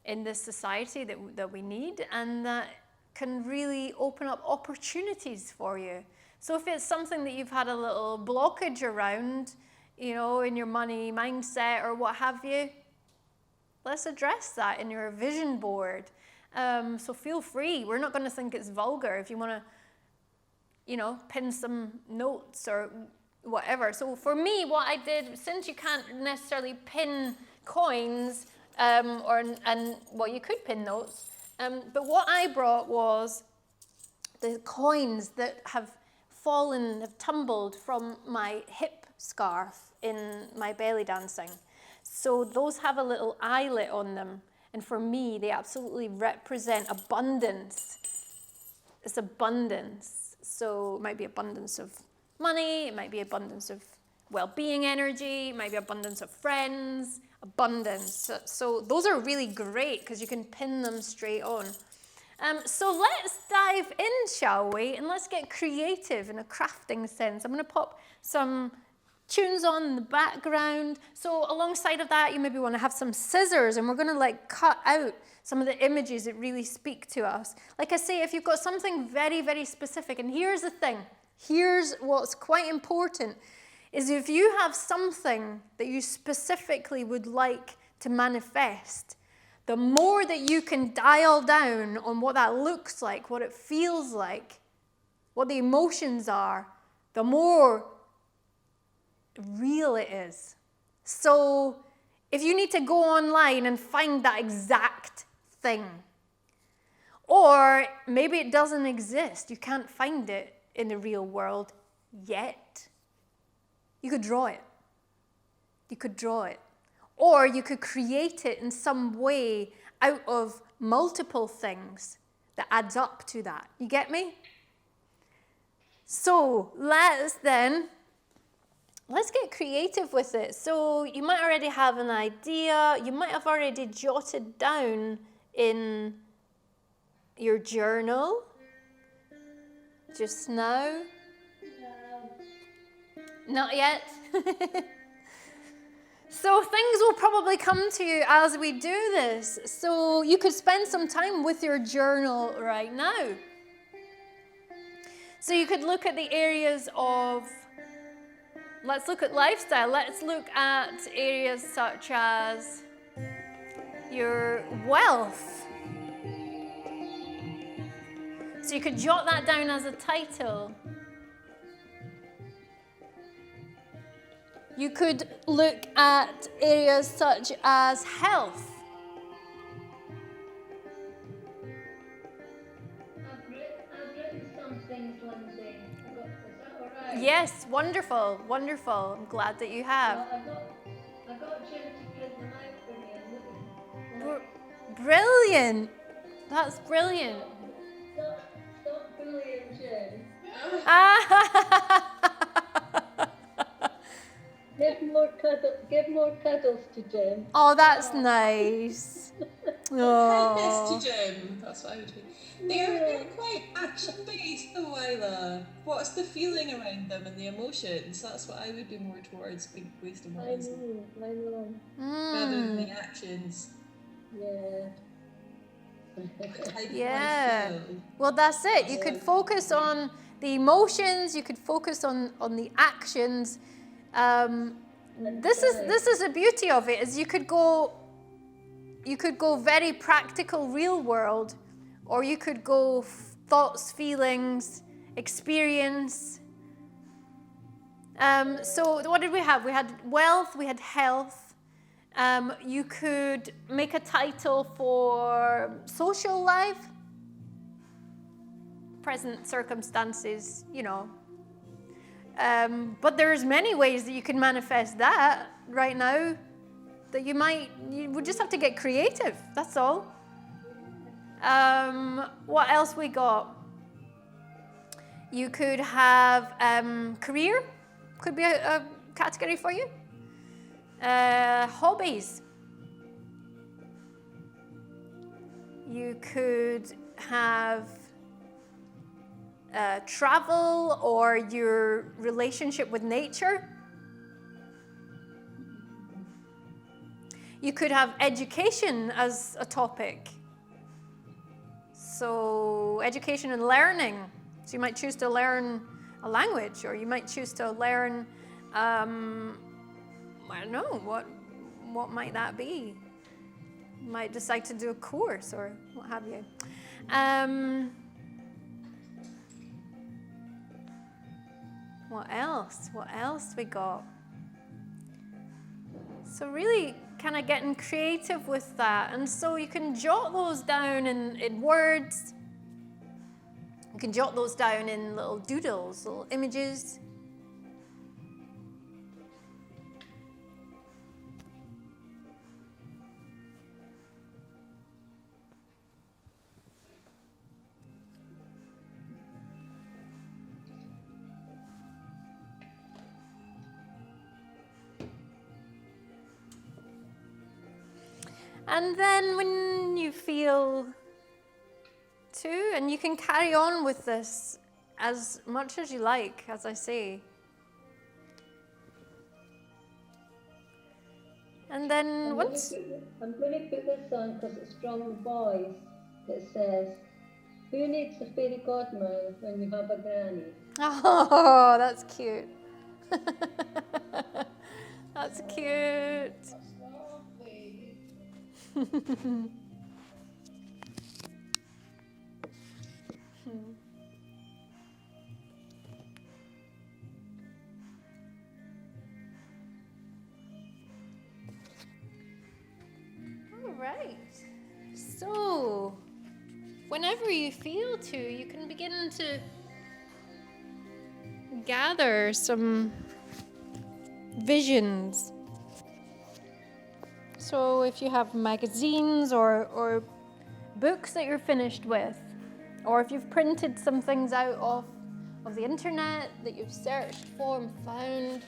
in this society that we need, and that can really open up opportunities for you. So if it's something that you've had a little blockage around, you know, in your money mindset or what have you, let's address that in your vision board. So feel free. We're not going to think it's vulgar if you want to, you know, pin some notes or whatever. So for me, what I did, since you can't necessarily pin coins, well, you could pin notes, but what I brought was the coins that have fallen, have tumbled from my hip scarf in my belly dancing. So those have a little eyelet on them, and for me, they absolutely represent abundance. It's abundance. So it might be abundance of money, it might be abundance of well-being energy, it might be abundance of friends, abundance. So those are really great because you can pin them straight on. So let's dive in, shall we? And let's get creative in a crafting sense. I'm going to pop some tunes on in the background. So alongside of that, you maybe want to have some scissors, and we're going to like cut out some of the images that really speak to us. Like I say, if you've got something very, very specific, and here's the thing, here's what's quite important, is if you have something that you specifically would like to manifest, the more that you can dial down on what that looks like, what it feels like, what the emotions are, the more real it is. So if you need to go online and find that exact thing, or maybe it doesn't exist, you can't find it in the real world yet, you could draw it. You could draw it. Or you could create it in some way out of multiple things that adds up to that. You get me? So let's get creative with it. So you might already have an idea. You might have already jotted down in your journal just now. Not yet. So things will probably come to you as we do this. So you could spend some time with your journal right now. So you could look at the areas of, let's look at lifestyle. Let's look at areas such as your wealth. So you could jot that down as a title. You could look at areas such as health. I've written some things, Lindsey. Is that all right? Yes, wonderful, wonderful. I'm glad that you have. Well, I got Jim to print them out for me and look at them. Brilliant. That's brilliant. Stop bullying Jim. Give more cuddles to Jim. Oh, that's nice. Kindness Oh. to Jim. That's what I would do. They're quite action-based, though, Isla. What's the feeling around them and the emotions? That's what I would be more towards, based on what I is know. rather than the actions. Yeah. How do you Yeah. want to feel? Well, that's it. You could focus on the emotions. You could focus on the actions. This is the beauty of it. Is you could go very practical, real world, or you could go thoughts, feelings, experience. So what did we have? We had wealth. We had health. You could make a title for social life, present circumstances, you know. But there's many ways that you can manifest that right now that you would just have to get creative. That's all. What else we got? You could have career, could be a category for you. Hobbies. You could have travel or your relationship with nature. You could have education as a topic. So education and learning. So you might choose to learn a language, or you might choose to learn, I don't know, what might that be? You might decide to do a course or what have you. What else? What else we got? So really kind of getting creative with that. And so you can jot those down in words. You can jot those down in little doodles, little images. And then when you feel to, and you can carry on with this as much as you like, as I say. And then once... I'm going to put this on because it's from the voice that says, who needs a fairy godmother when you have a granny? Oh, that's cute. That's cute. All right. So, whenever you feel to, you can begin to gather some visions. So if you have magazines or books that you're finished with, or if you've printed some things out of the internet that you've searched for and found,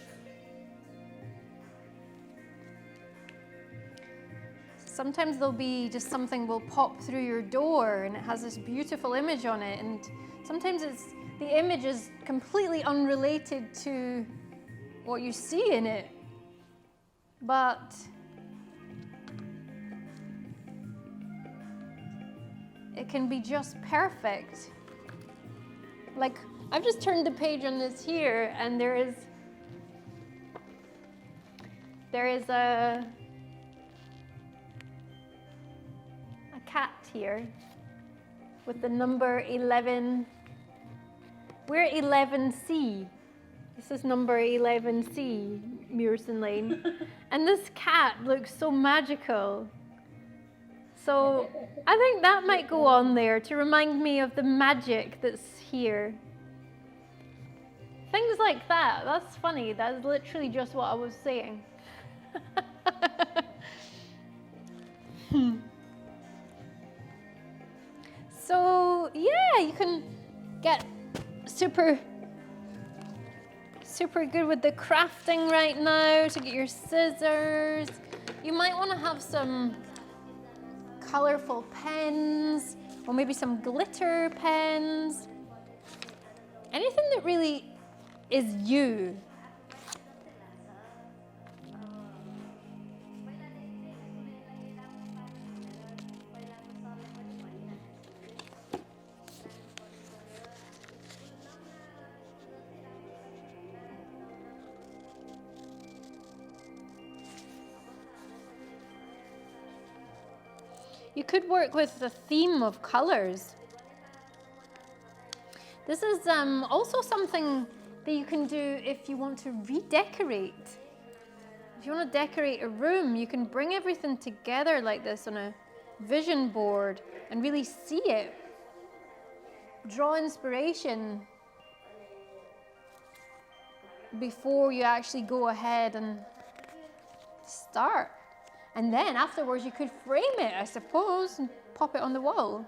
sometimes there'll be just something will pop through your door and it has this beautiful image on it, and sometimes the image is completely unrelated to what you see in it, but it can be just perfect. Like, I've just turned the page on this here, and there is a cat here with the number 11. We're 11C. This is number 11C, Muirson Lane. And this cat looks so magical. So I think that might go on there to remind me of the magic that's here. Things like that. That's funny. That's literally just what I was saying. So yeah, you can get super good with the crafting right now to get your scissors. You might want to have some colorful pens, or maybe some glitter pens. Anything that really is you. You could work with the theme of colors. This is also something that you can do if you want to redecorate. If you want to decorate a room, you can bring everything together like this on a vision board and really see it. Draw inspiration before you actually go ahead and start. And then afterwards you could frame it, I suppose, and pop it on the wall.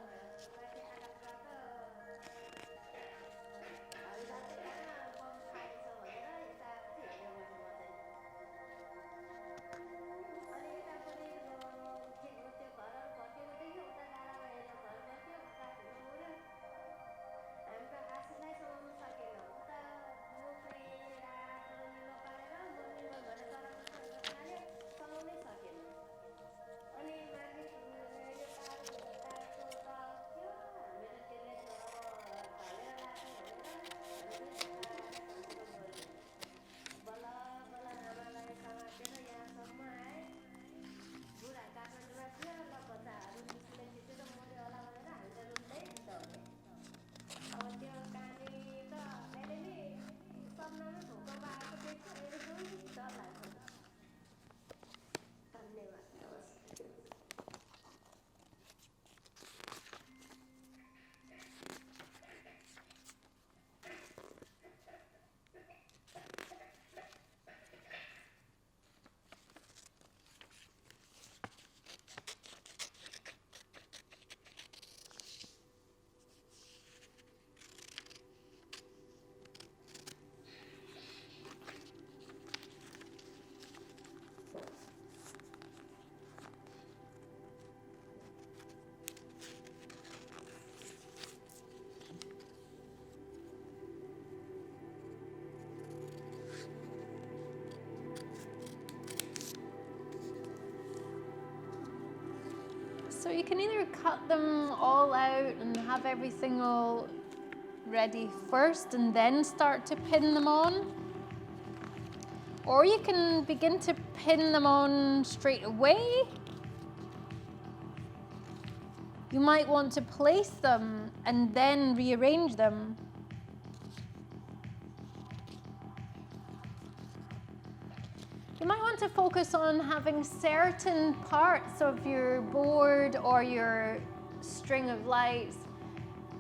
So you can either cut them all out and have everything all ready first and then start to pin them on. Or you can begin to pin them on straight away. You might want to place them and then rearrange them. You might want to focus on having certain parts of your board or your string of lights,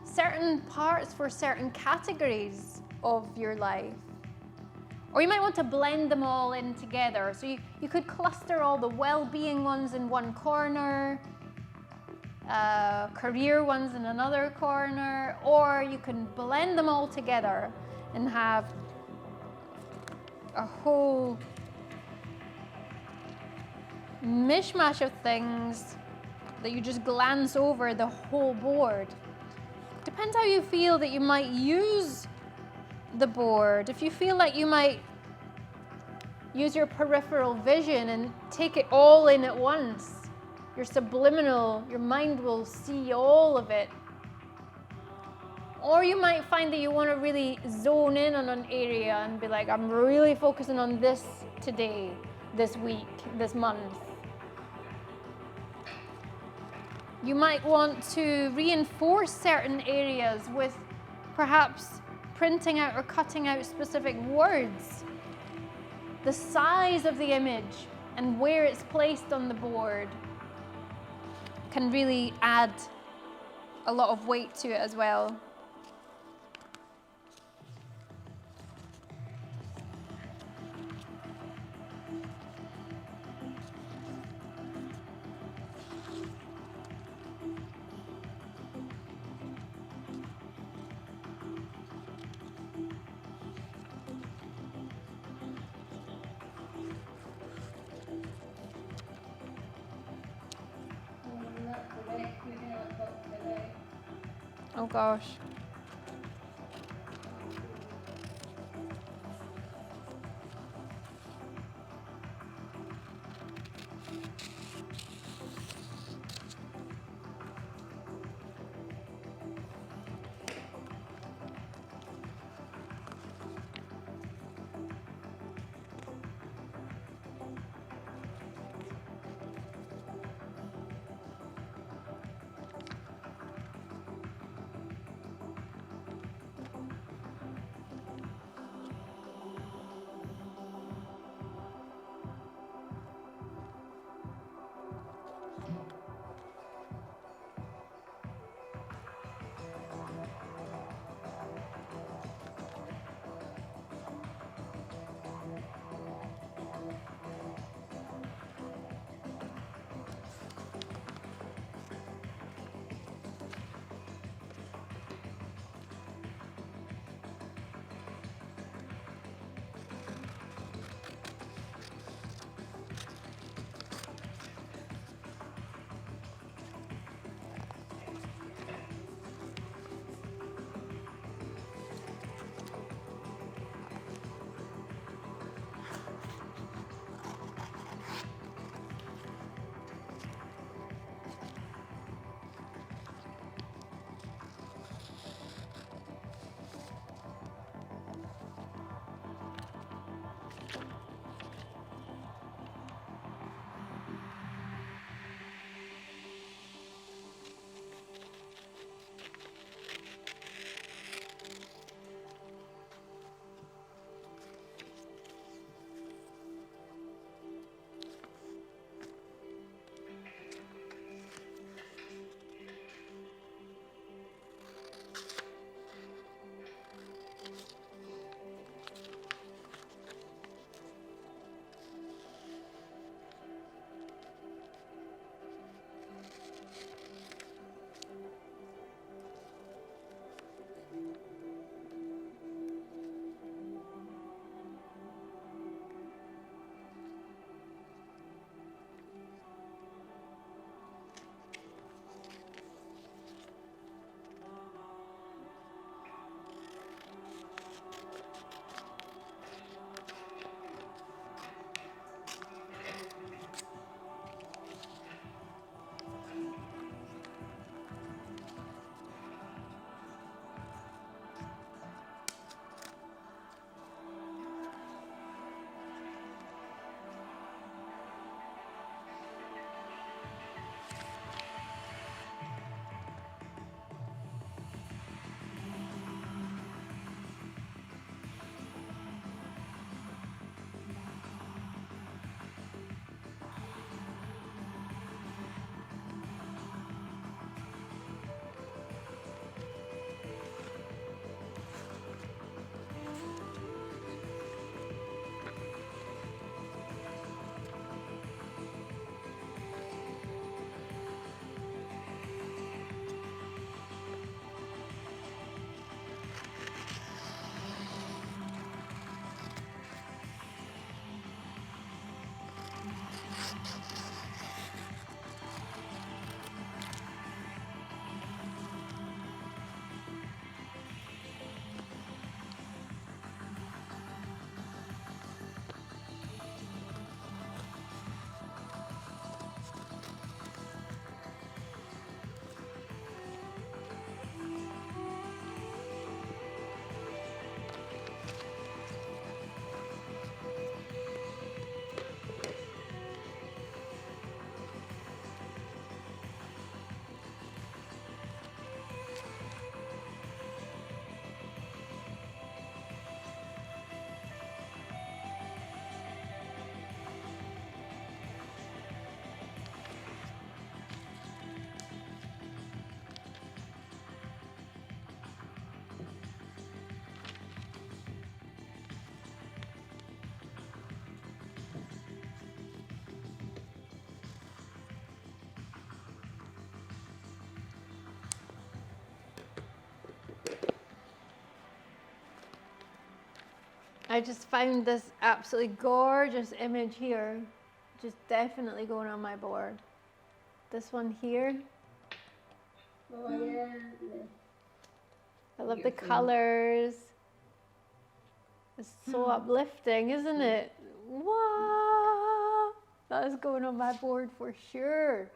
certain parts for certain categories of your life. Or you might want to blend them all in together. So you could cluster all the well-being ones in one corner, career ones in another corner, or you can blend them all together and have a whole mishmash of things that you just glance over the whole board. Depends how you feel that you might use the board. If you feel like you might use your peripheral vision and take it all in at once, your subliminal, your mind will see all of it. Or you might find that you want to really zone in on an area and be like, I'm really focusing on this today, this week, this month. You might want to reinforce certain areas with perhaps printing out or cutting out specific words. The size of the image and where it's placed on the board can really add a lot of weight to it as well. Oh gosh. I just found this absolutely gorgeous image here, just definitely going on my board. This one here, Oh yeah. I love the Beautiful. colors. It's so uplifting, isn't it? Wow, that is going on my board for sure.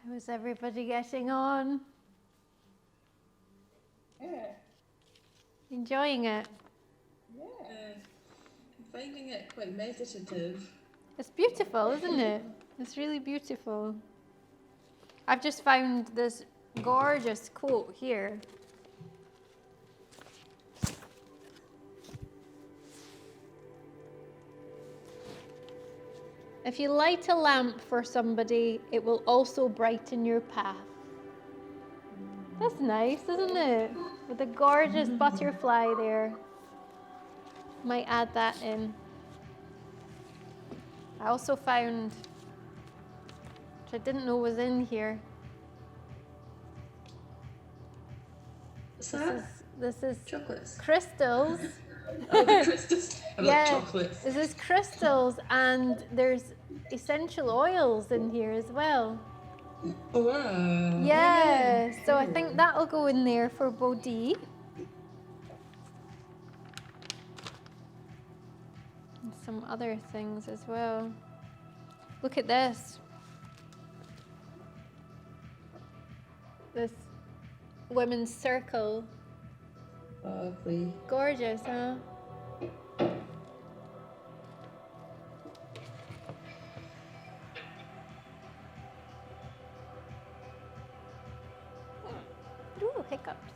How's everybody getting on? Yeah. Enjoying it? Yeah. I'm finding it quite meditative. It's beautiful, isn't it? It's really beautiful. I've just found this gorgeous quote here. If you light a lamp for somebody, it will also brighten your path. That's nice, isn't it? With a gorgeous butterfly there. Might add that in. I also found, which I didn't know was in here. What's that? This is Chocolates. crystals. Oh, the crystals. I like Yeah, chocolates. this is crystals, and there's essential oils in here as well. Oh, wow. Yeah, so I think that'll go in there for Bodhi. And some other things as well. Look at this. This women's circle. Lovely. Gorgeous, huh? Ooh, hiccups.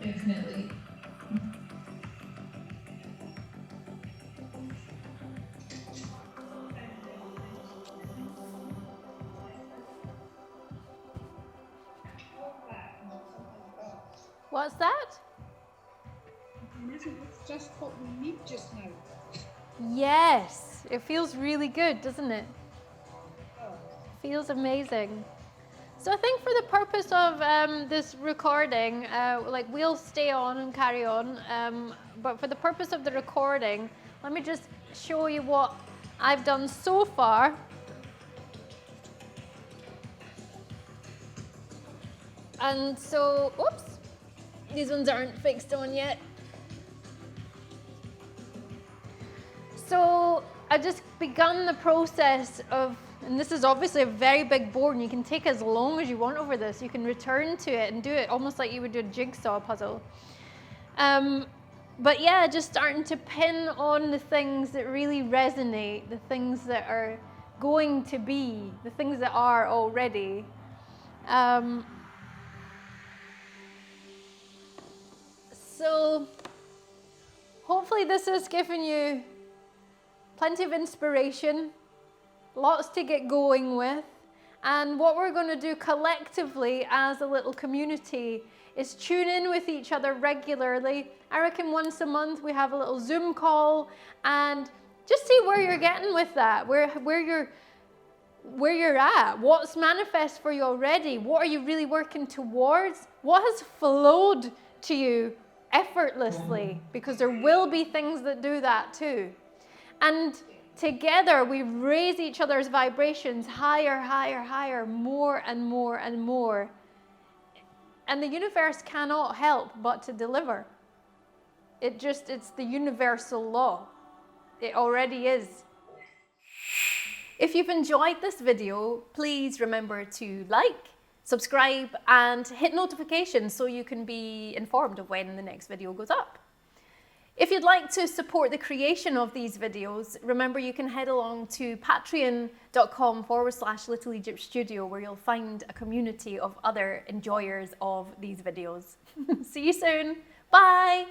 Definitely. What's that? It's just what we need just now. Yes, it feels really good, doesn't it? Feels amazing. So I think for the purpose of this recording, like we'll stay on and carry on, but for the purpose of the recording, let me just show you what I've done so far. And so, oops, these ones aren't fixed on yet. So I've just begun the process of, and this is obviously a very big board and you can take as long as you want over this. You can return to it and do it almost like you would do a jigsaw puzzle. But yeah, just starting to pin on the things that really resonate, the things that are going to be, the things that are already. So hopefully this has given you plenty of inspiration, lots to get going with. And what we're going to do collectively as a little community is tune in with each other regularly. I reckon once a month we have a little Zoom call and just see where you're getting with that, where you're where you're at, what's manifest for you already, what are you really working towards, what has flowed to you effortlessly, because there will be things that do that too. And together we raise each other's vibrations higher, higher, higher, more and more and more. And the universe cannot help but to deliver. It's the universal law. It already is. If you've enjoyed this video, please remember to like, subscribe, and hit notifications so you can be informed of when the next video goes up. If you'd like to support the creation of these videos, remember you can head along to patreon.com/Little Egypt Studio, where you'll find a community of other enjoyers of these videos. See you soon. Bye.